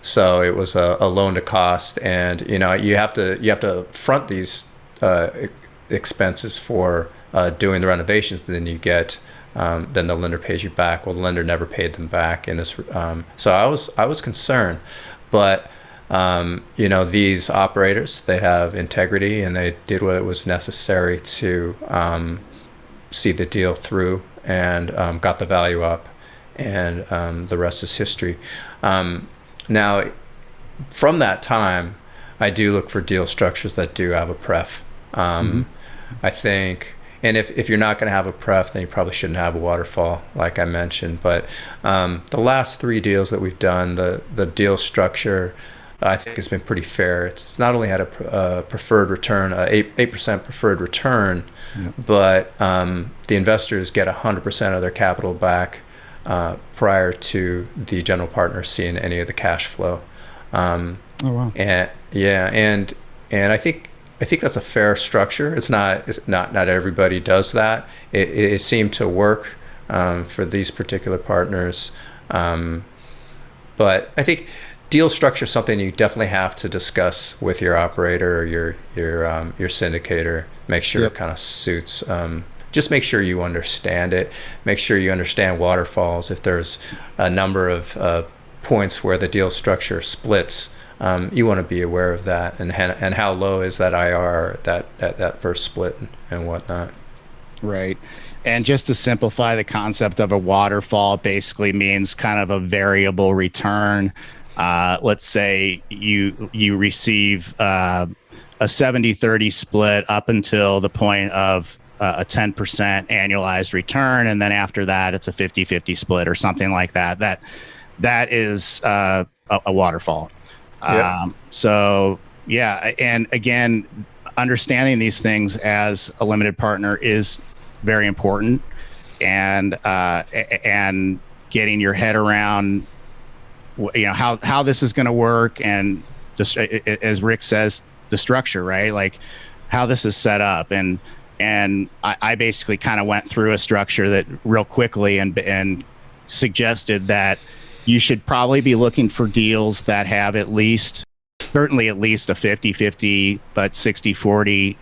So it was a loan to cost, and you have to front these expenses for doing the renovations. Then you get then the lender pays you back. Well, the lender never paid them back, and this. So I was concerned, but these operators, they have integrity, and they did what was necessary to see the deal through, and got the value up, and the rest is history. Now, from that time, I do look for deal structures that do have a pref. I think, and if you're not going to have a pref, then you probably shouldn't have a waterfall, like I mentioned. But the last 3 deals that we've done, the deal structure, I think has been pretty fair. It's not only had a preferred return, 8% preferred return, but the investors get 100% of their capital back prior to the general partner seeing any of the cash flow. Oh wow! And I think that's a fair structure. It's not everybody does that. It seemed to work for these particular partners, but I think deal structure is something you definitely have to discuss with your operator or your syndicator. Make sure it kind of suits. Just make sure you understand it. Make sure you understand waterfalls. If there's a number of points where the deal structure splits, you want to be aware of that, and how low is that IR that first split and whatnot. Right. And just to simplify, the concept of a waterfall basically means kind of a variable return. Let's say you receive a 70-30 split up until the point of a 10% annualized return, and then after that it's a 50-50 split or something like that. That is a waterfall. So yeah, and again, understanding these things as a limited partner is very important, and getting your head around, how this is going to work, and just as Rick says, the structure, right? Like how this is set up. And I basically kind of went through a structure that real quickly and suggested that you should probably be looking for deals that have certainly at least a 50-50, but 60-40,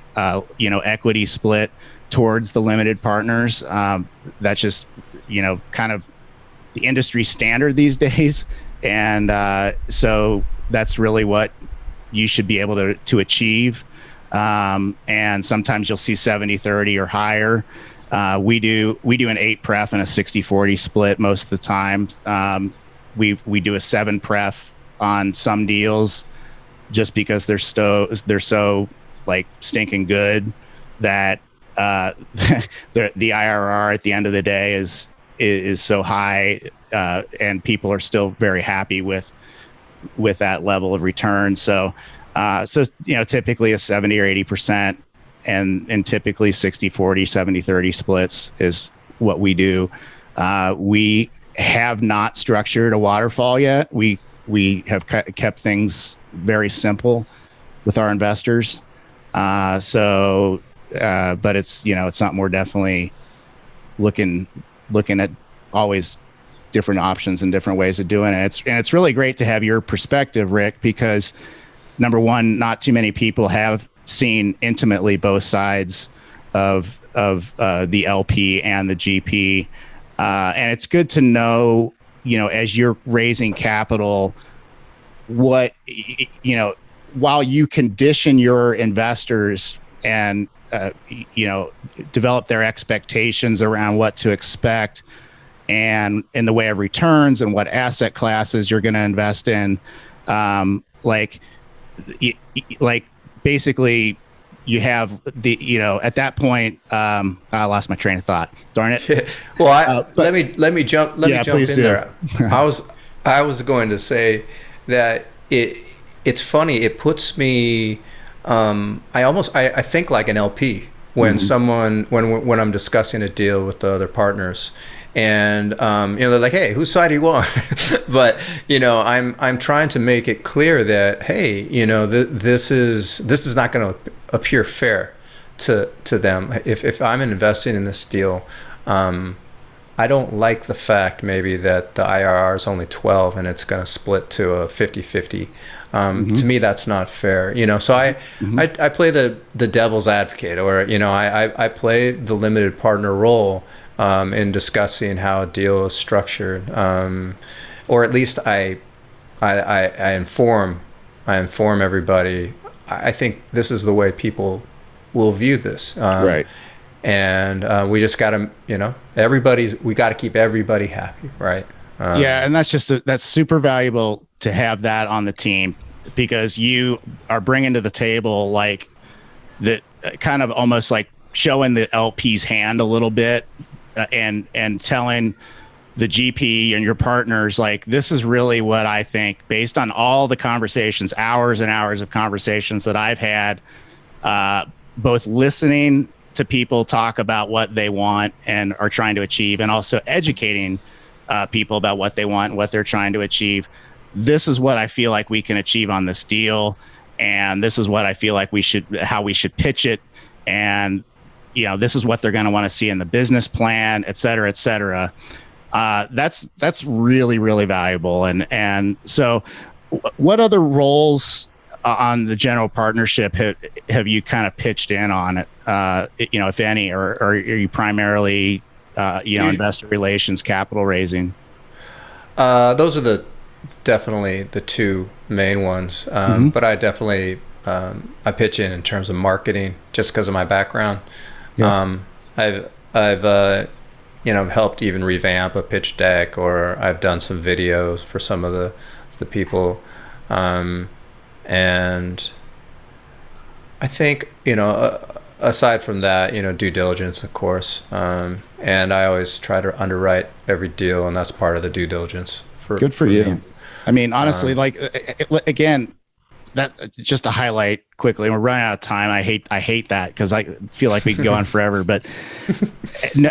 equity split towards the limited partners. That's just, kind of the industry standard these days. And so that's really what you should be able to achieve. And sometimes you'll see 70-30 or higher. We do an 8 pref and a 60-40 split most of the time. We do a 7 pref on some deals just because they're so like stinking good that the IRR at the end of the day is so high, and people are still very happy with that level of return. So typically a 70 or 80%, and typically 60-40, 70-30 splits is what we do. We have not structured a waterfall yet. We have kept things very simple with our investors. But it's something we're definitely looking at, always different options and different ways of doing it. It's really great to have your perspective, Rick, because number one, not too many people have seen intimately both sides of the LP and the GP. And it's good to know, as you're raising capital, what, while you condition your investors and, develop their expectations around what to expect and in the way of returns and what asset classes you're going to invest in. Basically you have at that point, I lost my train of thought. Darn it. Well, let me jump in there. I was going to say that it's funny. It puts me, I think like an LP when when I'm discussing a deal with the other partners, and they're like, hey, whose side do you want? But I'm trying to make it clear that, hey, this is not going to appear fair to them. If I'm investing in this deal, I don't like the fact maybe that the IRR is only 12 and it's going to split to a 50-50. To me, that's not fair. So I play the devil's advocate, or I play the limited partner role in discussing how a deal is structured, or at least I inform everybody. I think this is the way people will view this. Right. And we just got to, we got to keep everybody happy, right? Yeah, and that's super valuable to have that on the team, because you are bringing to the table like the kind of almost like showing the LP's hand a little bit, and telling the GP and your partners, like, this is really what I think, based on all the conversations, hours and hours of conversations that I've had, both listening to people talk about what they want and are trying to achieve, and also educating people about what they want and what they're trying to achieve. This is what I feel like we can achieve on this deal, and this is what I feel like how we should pitch it, and this is what they're going to want to see in the business plan, et cetera, et cetera. That's really, really valuable. And so what other roles on the general partnership have you kind of pitched in on it, if any, or are you primarily, investor relations, capital raising? Those are definitely the two main ones. But I definitely, I pitch in terms of marketing just because of my background. Yeah. I've helped even revamp a pitch deck, or I've done some videos for some of the people. And I think, aside from that, due diligence, of course. And I always try to underwrite every deal, and that's part of the due diligence. Good for you. Me. I mean, honestly, again, that just to highlight quickly, we're running out of time. I hate that because I feel like we can go on forever. But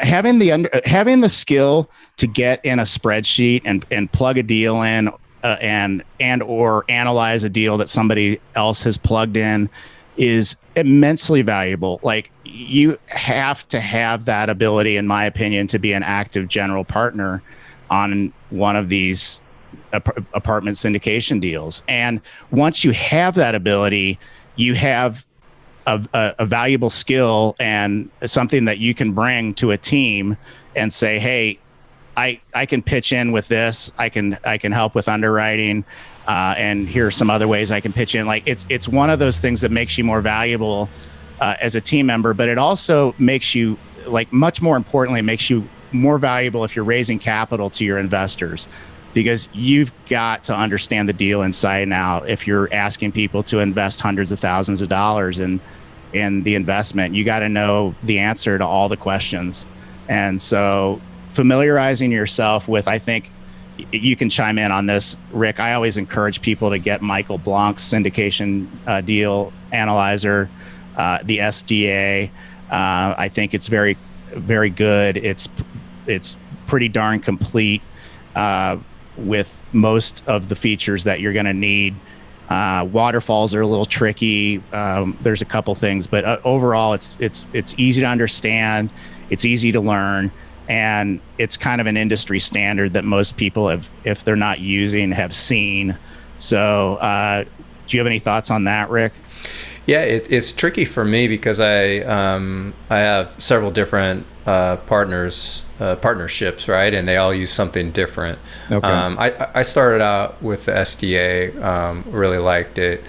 having the skill to get in a spreadsheet and plug a deal in and or analyze a deal that somebody else has plugged in is immensely valuable. Like, you have to have that ability, in my opinion, to be an active general partner on one of these apartment syndication deals. And once you have that ability, you have a valuable skill and something that you can bring to a team and say, hey, I can pitch in with this. I can help with underwriting. And here are some other ways I can pitch in. Like, it's one of those things that makes you more valuable as a team member, but it also makes you, like, much more importantly, makes you more valuable if you're raising capital to your investors, because you've got to understand the deal inside and out. If you're asking people to invest hundreds of thousands of dollars in the investment, you got to know the answer to all the questions. And so familiarizing yourself with, I think you can chime in on this, Rick, I always encourage people to get Michael Blanc's syndication deal analyzer, the SDA. I think it's very, very good. It's pretty darn complete with most of the features that you're going to need. Waterfalls are a little tricky. There's a couple things, but overall, it's easy to understand. It's easy to learn, and it's kind of an industry standard that most people have, if they're not using, have seen. So, do you have any thoughts on that, Rick? Yeah, it's tricky for me because I have several different partnerships, right? And they all use something different. Okay. I started out with the SDA, really liked it,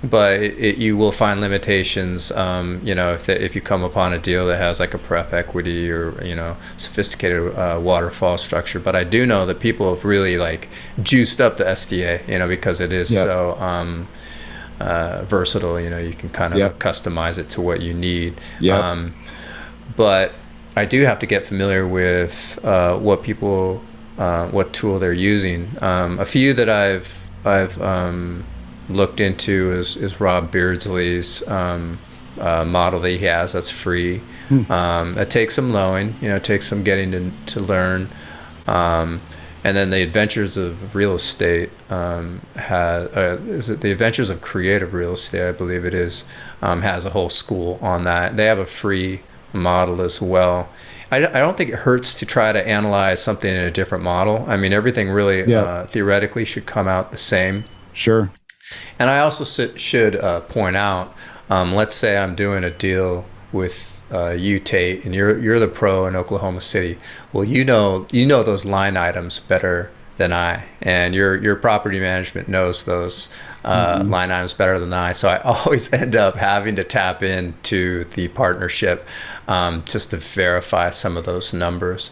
but you will find limitations. If you come upon a deal that has like a pref equity or sophisticated waterfall structure. But I do know that people have really like juiced up the SDA, because it is so versatile. You can kind of customize it to what you need. But I do have to get familiar with what tool they're using. A few that I've looked into is Rob Beardsley's model that he has. That's free. It takes some knowing, it takes some getting to learn. And then the Adventures of Real Estate is it the Adventures of Creative Real Estate, I believe it is, has a whole school on that. They have a free model as well. I don't think it hurts to try to analyze something in a different model. I mean, everything really theoretically should come out the same. Sure. And I also should point out, let's say I'm doing a deal with you, Tate, and you're the pro in Oklahoma City. Well, you know those line items better than I, and your property management knows those line items better than I. So I always end up having to tap into the partnership just to verify some of those numbers.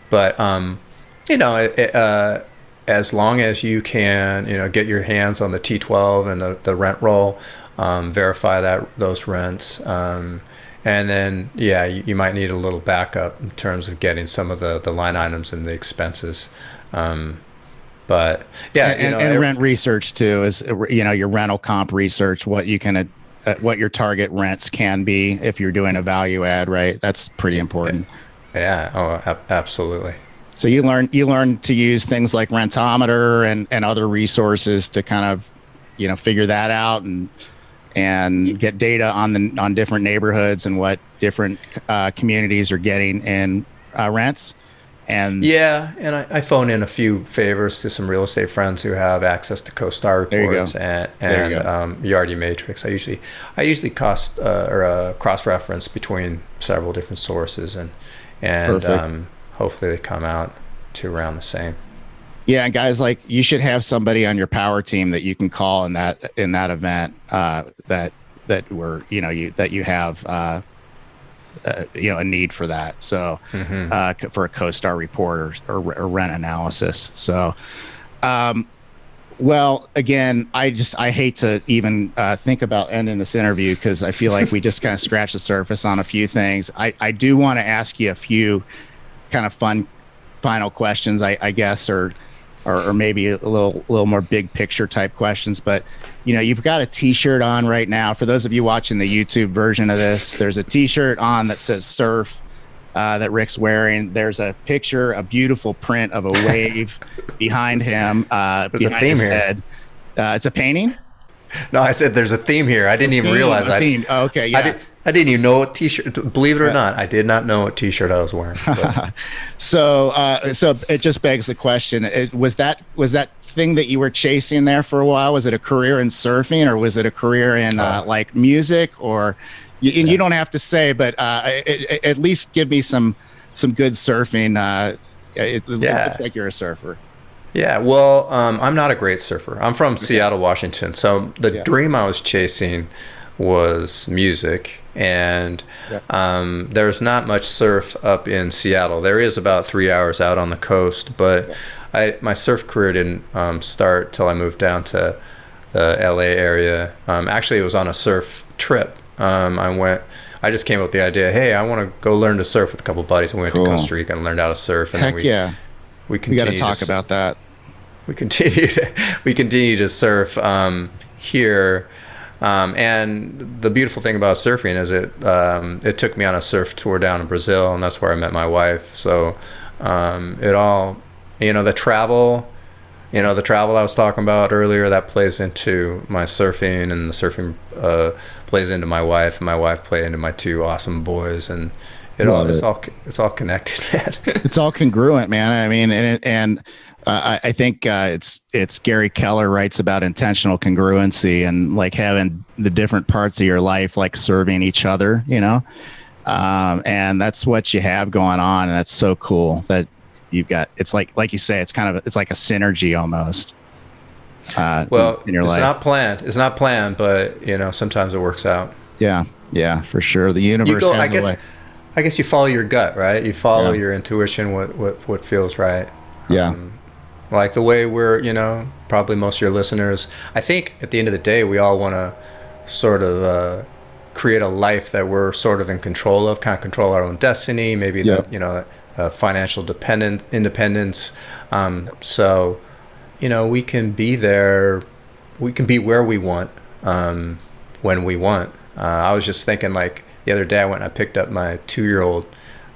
But as long as you can, get your hands on the T12 and the rent roll, verify those rents. And then, you might need a little backup in terms of getting some of the line items and the expenses. But and rent research too is, your rental comp research, what you can, what your target rents can be if you're doing a value add, right? That's pretty important. Yeah. Oh, absolutely. So you learn to use things like Rentometer and other resources to kind of, figure that out and get data on different neighborhoods and what different communities are getting in rents. And I phone in a few favors to some real estate friends who have access to CoStar reports and Yardi Matrix. I usually cross-reference between several different sources and hopefully they come out to around the same. Yeah, and guys, like, you should have somebody on your power team that you can call in that event that you have a need for that. So for a CoStar report or rent analysis. So, well, again, I hate to even think about ending this interview because I feel like we just kind of scratched the surface on a few things. I do want to ask you a few kind of fun final questions, I guess, or or maybe a little more big picture type questions. But you've got a T-shirt on right now. For those of you watching the YouTube version of this, there's a T-shirt on that says surf that Rick's wearing. There's a picture, a beautiful print of a wave behind him. There's behind a theme his here. Head. It's a painting? No, I said there's a theme here. I didn't even realize that. Oh, okay, yeah. I didn't even know what T-shirt. Believe it or not, I did not know what T-shirt I was wearing. So it just begs the question: was that thing that you were chasing there for a while? Was it a career in surfing, or was it a career in like music? Or you don't have to say, but at least give me some good surfing. It looks like you're a surfer. Yeah, well, I'm not a great surfer. I'm from Seattle, Washington. So the dream I was chasing was music, and there's not much surf up in Seattle. There is about 3 hours out on the coast, but my surf career didn't start till I moved down to the LA area. Actually, it was on a surf trip. I just came up with the idea, hey, I want to go learn to surf with a couple buddies. We went to Costa Rica and learned how to surf. And Heck then we got to talk about that. We continue to surf here. And the beautiful thing about surfing is it took me on a surf tour down in Brazil, and that's where I met my wife. So it all, the travel I was talking about earlier, that plays into my surfing, and the surfing plays into my wife, and my wife plays into my two awesome boys, and it's all connected, man. It's all congruent, man. I mean, and I think it's Gary Keller writes about intentional congruency, and like having the different parts of your life like serving each other, and that's what you have going on, and that's so cool that you've got. It's like you say, it's like a synergy almost. Well, in your it's life. It's not planned, but sometimes it works out. Yeah, for sure. The universe has a way. I guess you follow your gut, right? You follow your intuition, what feels right. Yeah. Like the way we're, probably most of your listeners, I think at the end of the day, we all want to sort of create a life that we're sort of in control of, kind of control our own destiny, maybe financial independence. So, we can be there, we can be where we want, when we want. I was just thinking, like, the other day I went and I picked up my 2-year-old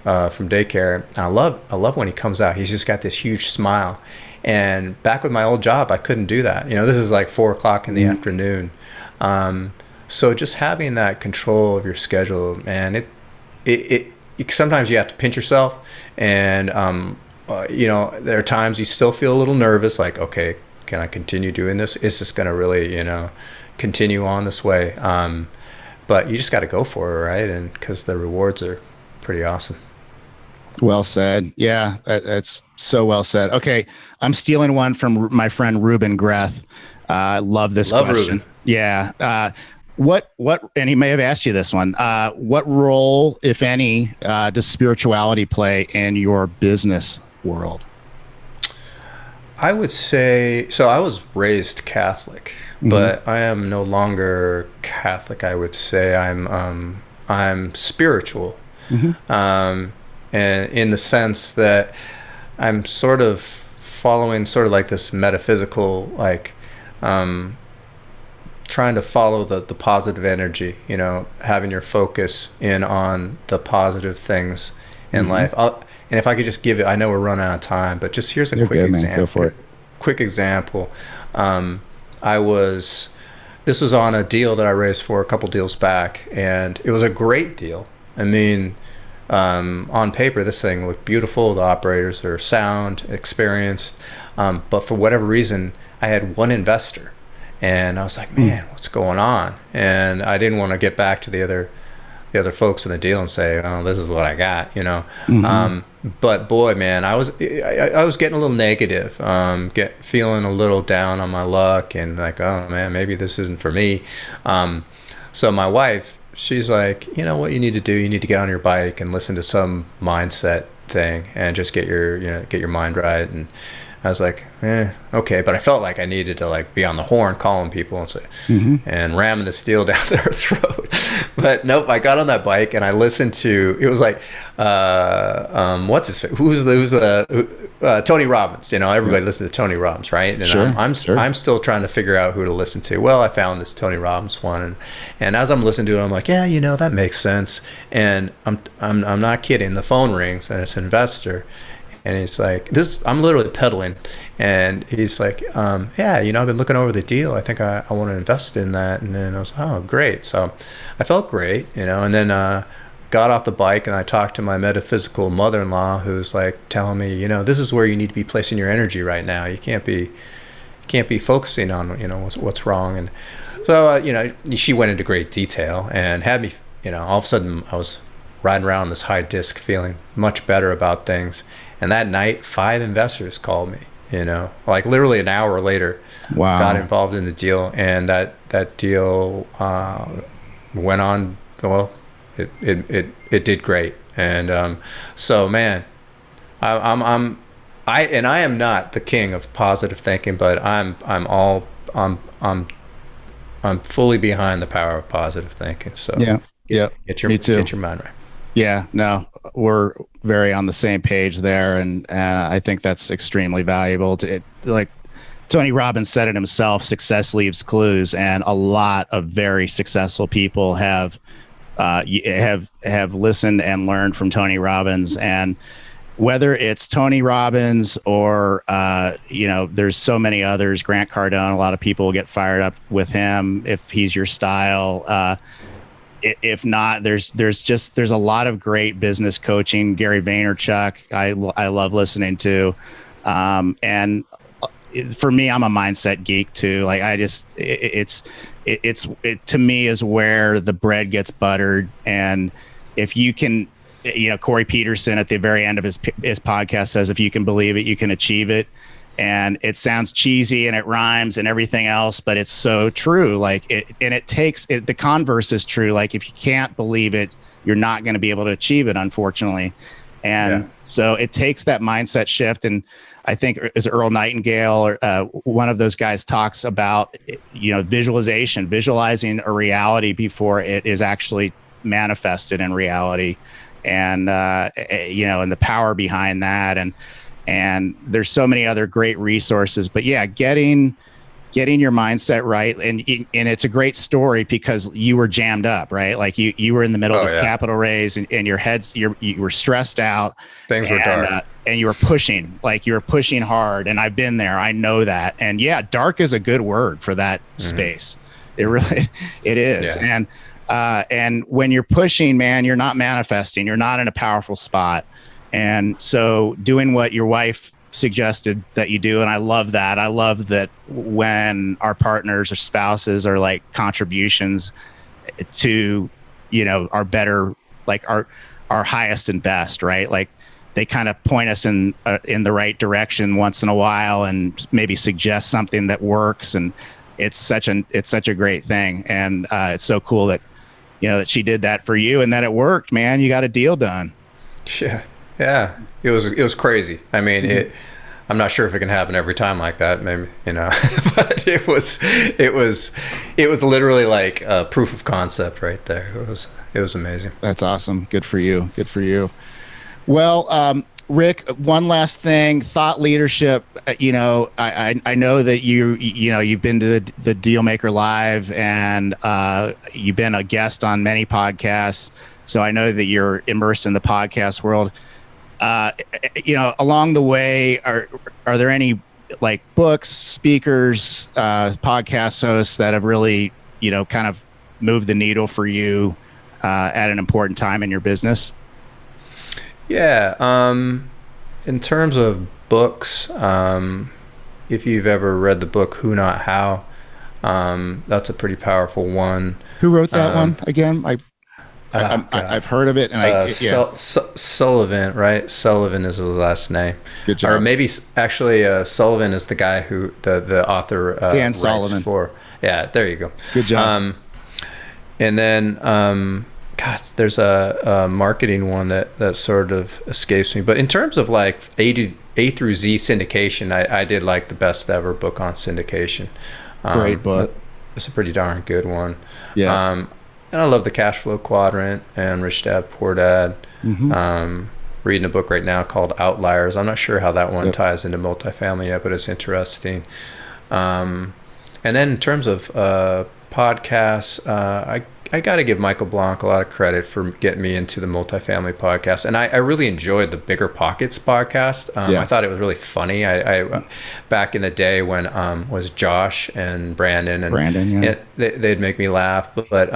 from daycare. And I love when he comes out. He's just got this huge smile. And back with my old job, I couldn't do that. This is like 4:00 in the afternoon. So just having that control of your schedule, man, it sometimes you have to pinch yourself, and there are times you still feel a little nervous, like, okay, can I continue doing this? Is this going to really, continue on this way? But you just got to go for it, right? And because the rewards are pretty awesome. Well said. Yeah, that's so well said. Okay, I'm stealing one from my friend Ruben Greth. I love this question. Ruben. Yeah. What? And he may have asked you this one. What role, if any, does spirituality play in your business world? I would say so. I was raised Catholic, but I am no longer Catholic. I would say I'm spiritual. And in the sense that I'm sort of following sort of like this metaphysical, like trying to follow the positive energy, having your focus in on the positive things in life. And if I could just give it, I know we're running out of time, but just here's a quick example. Go for it. Quick example. This was on a deal that I raised for a couple deals back, and it was a great deal. I mean, on paper, this thing looked beautiful. The operators are sound, experienced, but for whatever reason, I had one investor, and I was like, man, what's going on? And I didn't want to get back to the other folks in the deal and say, oh, this is what I got, but boy, man, I was getting a little negative, feeling a little down on my luck, and like, oh man, maybe this isn't for me. So my wife, she's like, what you need to do, you need to get on your bike and listen to some mindset thing and just get your mind right. And I was like, okay. But I felt like I needed to like be on the horn calling people and say, and ramming the steel down their throat. But nope, I got on that bike and I listened to, it was like, what's his face? Who's the Tony Robbins. You know, everybody listens to Tony Robbins, right? And Sure, I'm still trying to figure out who to listen to. Well, I found this Tony Robbins one, and as I'm listening to it, I'm like, yeah, you know, that makes sense. And I'm not kidding. The phone rings, and it's an investor. And he's like, I'm literally peddling. And he's like, yeah, you know, I've been looking over the deal. I think I want to invest in that. And then I was like, oh, great. So I felt great, you know, and then got off the bike and I talked to my metaphysical mother-in-law, who's like telling me, you know, this is where you need to be placing your energy right now. You can't be focusing on, you know, what's wrong. And so, you know, she went into great detail and had me, you know, all of a sudden I was riding around this high disc feeling much better about things. And that night, 5 investors called me, you know, like literally an hour later. Wow. Got involved in the deal, and that deal went on. Well, it did great. And so, man, I am not the king of positive thinking, but I'm fully behind the power of positive thinking. So get your mind right. Yeah, no, we're very on the same page there, and I think that's extremely valuable. Like Tony Robbins said it himself, success leaves clues, and a lot of very successful people have listened and learned from Tony Robbins. And whether it's Tony Robbins or you know, there's so many others, Grant Cardone, a lot of people get fired up with him if he's your style. If not, there's a lot of great business coaching. Gary Vaynerchuk, I love listening to, and for me, I'm a mindset geek too. Like it to me is where the bread gets buttered. And if you can, you know, Corey Peterson at the very end of his podcast says, if you can believe it, you can achieve it. And it sounds cheesy and it rhymes and everything else, but it's so true. Like the converse is true. Like if you can't believe it, you're not going to be able to achieve it, unfortunately. And so it takes that mindset shift. And I think is Earl Nightingale or one of those guys talks about, you know, visualizing a reality before it is actually manifested in reality. And, you know, and the power behind that. And there's so many other great resources, but yeah, getting your mindset right. And it's a great story because you were jammed up, right? Like you were in the middle of the capital raise and your heads, you were stressed out. Things were dark. And you were pushing hard. And I've been there. I know that. And yeah, dark is a good word for that space. It really, it is. Yeah. And when you're pushing, man, you're not manifesting. You're not in a powerful spot. And so doing what your wife suggested that you do, and I love that. I love that when our partners or spouses are like contributions to, you know, our better, like our highest and best, right? Like they kind of point us in the right direction once in a while and maybe suggest something that works. And it's such a great thing. And it's so cool that, you know, that she did that for you and that it worked, man. You got a deal done. Yeah, it was crazy. I mean, I'm not sure if it can happen every time like that, maybe, you know, but it was literally like a proof of concept right there. It was amazing. That's awesome. Good for you. Good for you. Well, Rick, one last thing, thought leadership. You know, I know that you've been to the Dealmaker Live and you've been a guest on many podcasts. So I know that you're immersed in the podcast world. You know, along the way, are there any like books, speakers, podcast hosts that have really, you know, kind of moved the needle for you at an important time in your business? Yeah. In terms of books, if you've ever read the book Who Not How, that's a pretty powerful one. Who wrote that one again? I've heard of it, and Sullivan, right? Sullivan is his last name. Good job. Or maybe actually Sullivan is the guy who the author Dan Sullivan. For. Yeah, there you go. Good job. And then God, there's a marketing one that sort of escapes me. But in terms of like A through Z syndication, I did like the best ever book on syndication. Great book. It's a pretty darn good one. Yeah. And I love the CASHFLOW Quadrant and Rich Dad Poor Dad. Mm-hmm. reading a book right now called Outliers. I'm not sure how that one ties into multifamily yet, but it's interesting. And then in terms of podcasts, I got to give Michael Blanc a lot of credit for getting me into the multifamily podcast. And I really enjoyed the Bigger Pockets podcast. I thought it was really funny. I back in the day when was Josh and Brandon, they'd make me laugh. But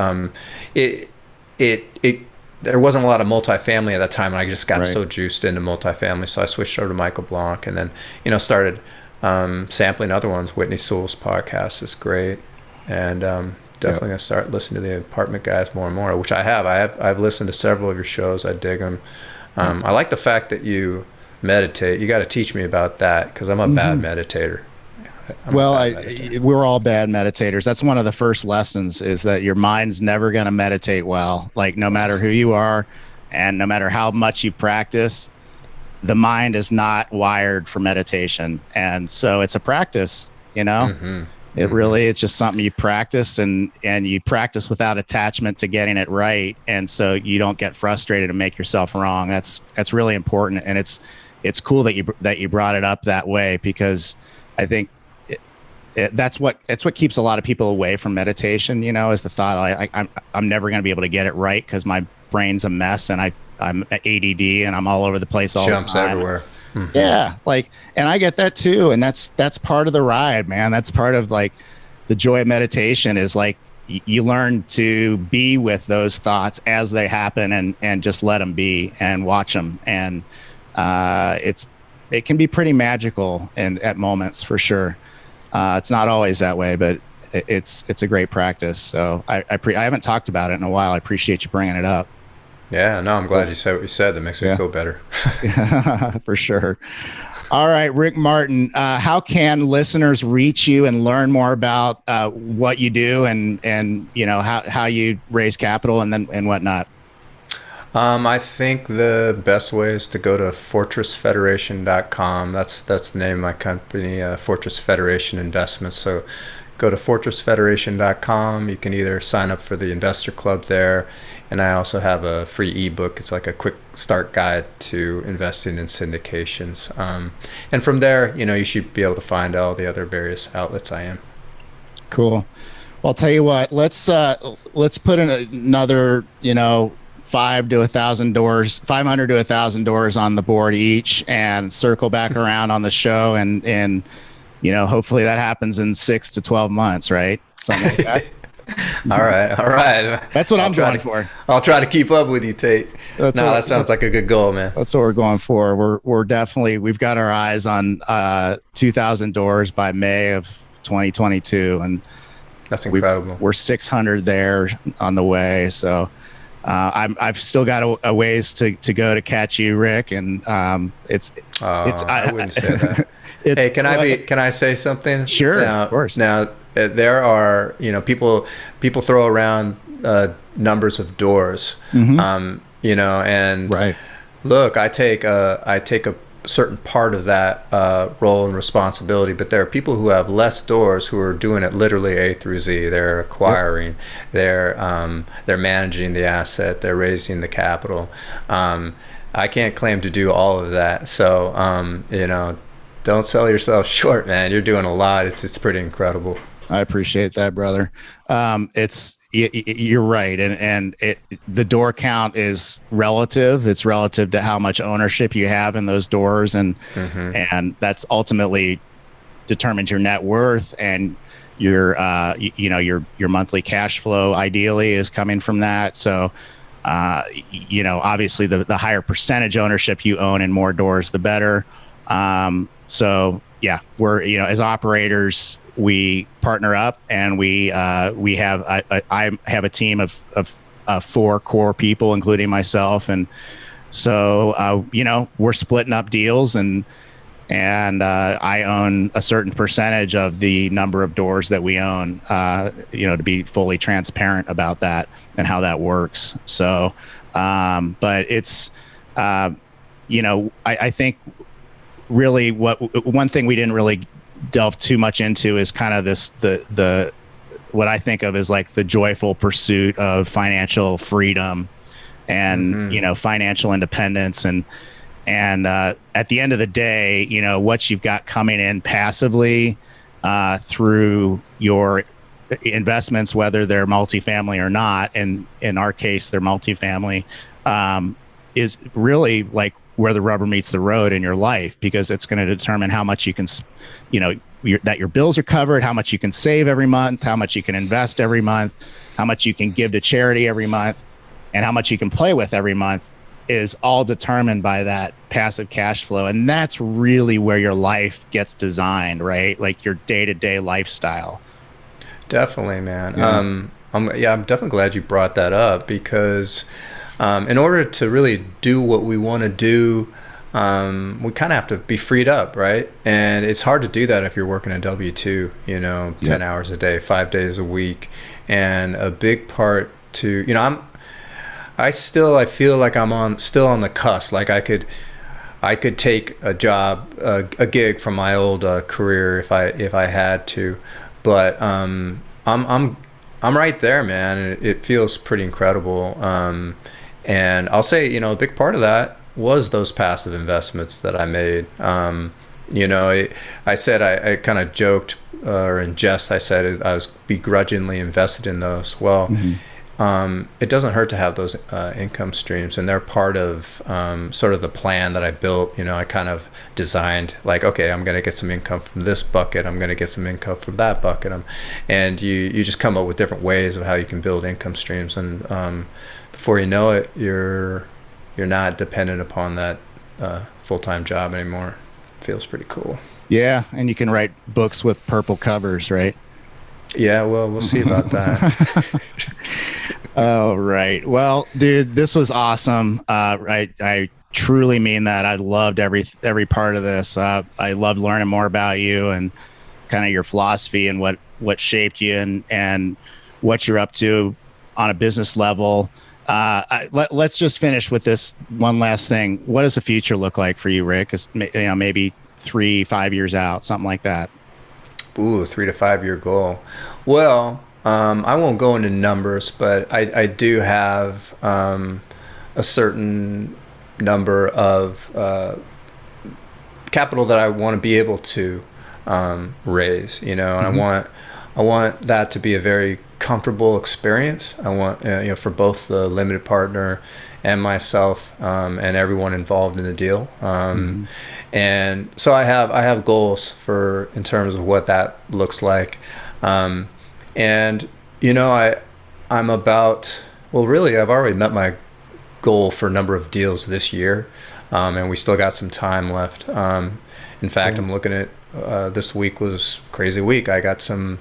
there wasn't a lot of multifamily at that time, and I just got so juiced into multifamily. So I switched over to Michael Blanc, and then started sampling other ones. Whitney Sewell's podcast is great, and definitely gonna start listening to the Apartment Guys more and more, which I have. I've listened to several of your shows. I dig them. I like the fact that you meditate. You got to teach me about that, because I'm a bad meditator. We're all bad meditators. That's one of the first lessons, is that your mind's never going to meditate well. Like, no matter who you are and no matter how much you practice, the mind is not wired for meditation. And so it's a practice, It really, it's just something you practice, and you practice without attachment to getting it right. And so you don't get frustrated and make yourself wrong. That's really important. And it's cool that you brought it up that way, because I think that's what keeps a lot of people away from meditation, is the thought, I'm never going to be able to get it right because my brain's a mess, and I'm ADD and I'm all over the place all the time. Jumps everywhere. Yeah, and I get that too, and that's part of the ride, man. That's part of the joy of meditation, is you learn to be with those thoughts as they happen, and just let them be and watch them, and it can be pretty magical and at moments, for sure. It's not always that way, but it's a great practice. So I haven't talked about it in a while. I appreciate you bringing it up. Yeah, no, I'm glad you said what you said. That makes me feel better. For sure. All right, Rick Martin, how can listeners reach you and learn more about what you do, and how you raise capital and whatnot? I think the best way is to go to fortressfederation.com. That's the name of my company, Fortress Federation Investments. So go to fortressfederation.com. You can either sign up for the investor club there, and I also have a free ebook. It's like a quick start guide to investing in syndications. And from there, you should be able to find all the other various outlets I am. Cool. Well, I'll tell you what, let's put in another, 500 to 1,000 doors on the board each, and circle back around on the show, and hopefully that happens in 6 to 12 months, right? Something like that. All right. That's what I'm going for. I'll try to keep up with you, Tate. That sounds like a good goal, man. That's what we're going for. We're definitely, we've got our eyes on 2,000 doors by May of 2022, and that's incredible. We're 600 there on the way. So I've still got a ways to go to catch you, Rick, and I wouldn't say that. Hey, can I say something? Sure, of course. Now, there are, people throw around numbers of doors, and right. Look, I take a certain part of that role and responsibility, but there are people who have less doors who are doing it literally A through Z. They're acquiring, they're managing the asset, they're raising the capital. I can't claim to do all of that, so don't sell yourself short, man. You're doing a lot. It's pretty incredible. I appreciate that, brother. You're right, and the door count is relative. It's relative to how much ownership you have in those doors, and that's ultimately determines your net worth, and your monthly cash flow ideally is coming from that. So obviously the higher percentage ownership you own in more doors, the better. So yeah, we're as operators, we partner up, and we have I have a team of 4 core people, including myself, and so we're splitting up deals, and I own a certain percentage of the number of doors that we own, to be fully transparent about that and how that works. So but it's I think really one thing we didn't really delve too much into is kind of the what I think of as like the joyful pursuit of financial freedom, and financial independence, and at the end of the day, what you've got coming in passively through your investments, whether they're multifamily or not, and in our case they're multifamily, is really like where the rubber meets the road in your life, because it's going to determine how much you can, that your bills are covered, how much you can save every month, how much you can invest every month, how much you can give to charity every month, and how much you can play with every month, is all determined by that passive cash flow. And that's really where your life gets designed, right? Like your day-to-day lifestyle. Definitely, man. Yeah. I'm definitely glad you brought that up, because in order to really do what we want to do, we kind of have to be freed up, right? And it's hard to do that if you're working a W-2, 10 hours a day, 5 days a week. And a big part to, I feel like I'm still on the cusp. Like I could take a job, a gig from my old career if I had to, but I'm right there, man. And it feels pretty incredible. And I'll say, a big part of that was those passive investments that I made. I said, I kind of joked, or in jest, I said I was begrudgingly invested in those. Well, it doesn't hurt to have those income streams, and they're part of sort of the plan that I built. I kind of designed like, okay, I'm going to get some income from this bucket, I'm going to get some income from that bucket, and you just come up with different ways of how you can build income streams, and before you know it, you're not dependent upon that full-time job anymore. Feels pretty cool. Yeah, and you can write books with purple covers, right? Yeah, well, we'll see about that. Oh, right. Well, dude, this was awesome. I truly mean that. I loved every part of this. I loved learning more about you and kind of your philosophy and what shaped you and what you're up to on a business level. Let's just finish with this one last thing. What does the future look like for you, Rick? Maybe 3-5 years out, something like that. Ooh, 3 to 5 year goal. Well, I won't go into numbers, but I do have a certain number of capital that I want to be able to raise, and I want that to be a very comfortable experience. I want for both the limited partner and myself and everyone involved in the deal. And so I have goals in terms of what that looks like. I'm about, well, really, I've already met my goal for a number of deals this year, and we still got some time left. In fact, I'm looking at this week was a crazy week. I got some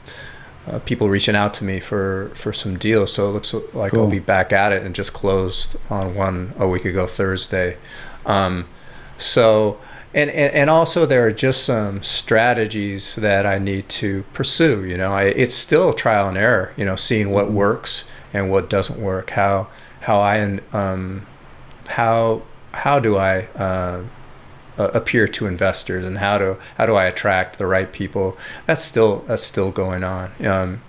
people reaching out to me for some deals, so it looks like I'll be back at it, and just closed on one a week ago Thursday. And also there are just some strategies that I need to pursue. It's still trial and error. Seeing what works and what doesn't work. How do I appear to investors, and how do I attract the right people? That's still going on.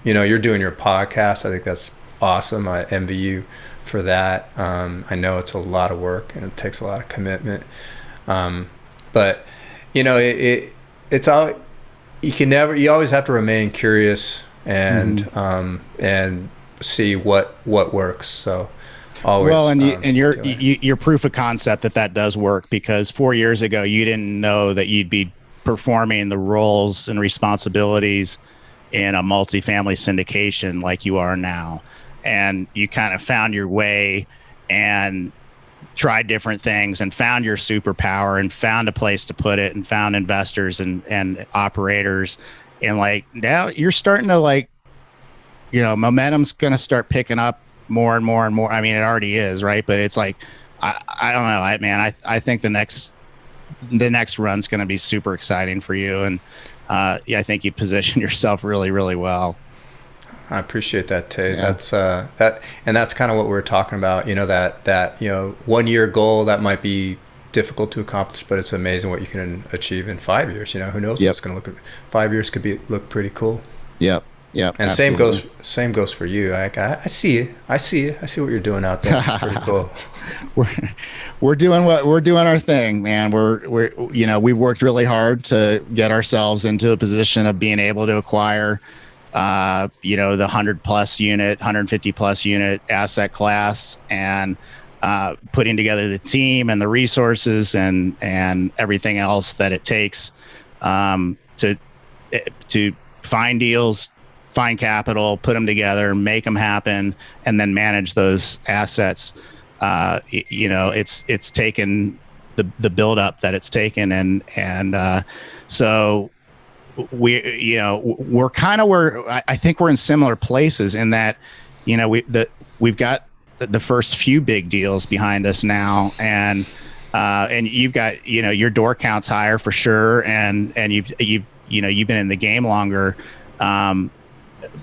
You're doing your podcast. I think that's awesome. I envy you for that. I know it's a lot of work and it takes a lot of commitment. But it's all, you always have to remain curious and see what works. So always. Well, and you're proof of concept that does work, because 4 years ago you didn't know that you'd be performing the roles and responsibilities in a multifamily syndication like you are now, and you kind of found your way and tried different things and found your superpower and found a place to put it and found investors and operators, and now you're starting to momentum's going to start picking up more and more and more. I mean, it already is, right? But it's I don't know, I think the next run's going to be super exciting for you, and I think you position yourself really, really well. I appreciate that, Tate. Yeah. That's kind of what we were talking about. That 1 year goal that might be difficult to accomplish, but it's amazing what you can achieve in 5 years. Who knows what's going to look. 5 years could look pretty cool. Yep. Yeah. And absolutely. same goes for you. I see you. I see what you're doing out there. It's pretty cool. we're doing our thing, man. We're we've worked really hard to get ourselves into a position of being able to acquire the 100 plus unit, 150 plus unit asset class, and putting together the team and the resources and everything else that it takes to find deals, find capital, put them together, make them happen, and then manage those assets. It's taken the build up that it's taken, and so we're kind of where I think we're in similar places in that we've got the first few big deals behind us now, and you've got your door count's higher for sure, and you've been in the game longer.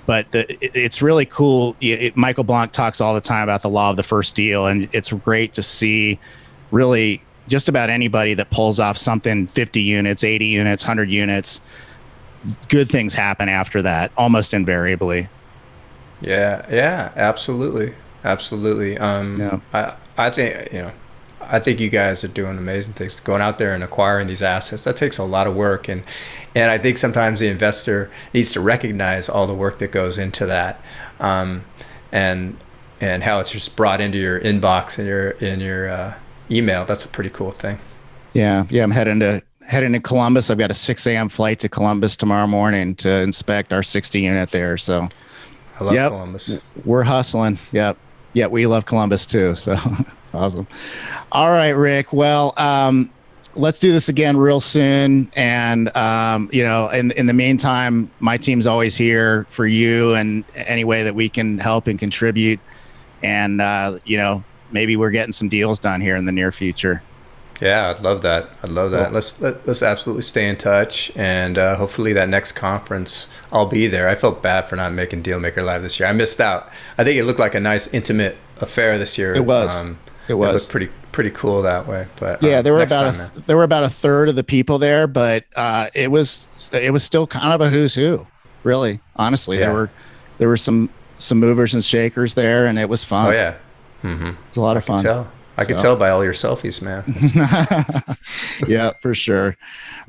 But it's really cool. Michael Blanc talks all the time about the law of the first deal, and it's great to see really just about anybody that pulls off something 50 units, 80 units, 100 units, good things happen after that, almost invariably. Yeah, absolutely. I think you guys are doing amazing things, going out there and acquiring these assets. That takes a lot of work, and I think sometimes the investor needs to recognize all the work that goes into that, and how it's just brought into your inbox and in your email. That's a pretty cool thing. Yeah. I'm heading to Columbus. I've got a 6 a.m. flight to Columbus tomorrow morning to inspect our 60 unit there. So I love Columbus. We're hustling. Yep. Yeah, we love Columbus too. So it's awesome. All right, Rick. Well, let's do this again real soon. And, in the meantime, my team's always here for you and any way that we can help and contribute. And, maybe we're getting some deals done here in the near future. Yeah, I'd love that. Cool. Let's absolutely stay in touch, and hopefully that next conference I'll be there. I felt bad for not making Dealmaker Live this year. I missed out. I think it looked like a nice intimate affair this year. It was. It looked pretty cool that way. But yeah, there were about a third of the people there, but it was still kind of a who's who. Really, honestly, yeah. there were some movers and shakers there, and it was fun. Oh yeah, mm-hmm. It's a lot of fun. I could tell by all your selfies, man. Yeah, for sure.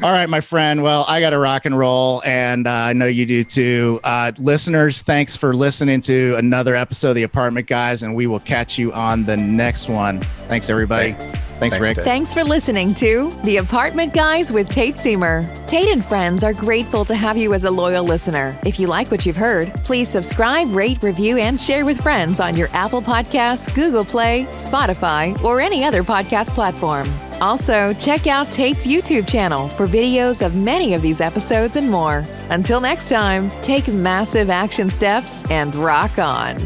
All right, my friend. Well, I got to rock and roll, and I know you do too. Listeners, thanks for listening to another episode of The Apartment Guys, and we will catch you on the next one. Thanks, everybody. Thanks, Rick. Tate. Thanks for listening to The Apartment Guys with Tate Seamer. Tate and friends are grateful to have you as a loyal listener. If you like what you've heard, please subscribe, rate, review, and share with friends on your Apple Podcasts, Google Play, Spotify, or any other podcast platform. Also, check out Tate's YouTube channel for videos of many of these episodes and more. Until next time, take massive action steps and rock on.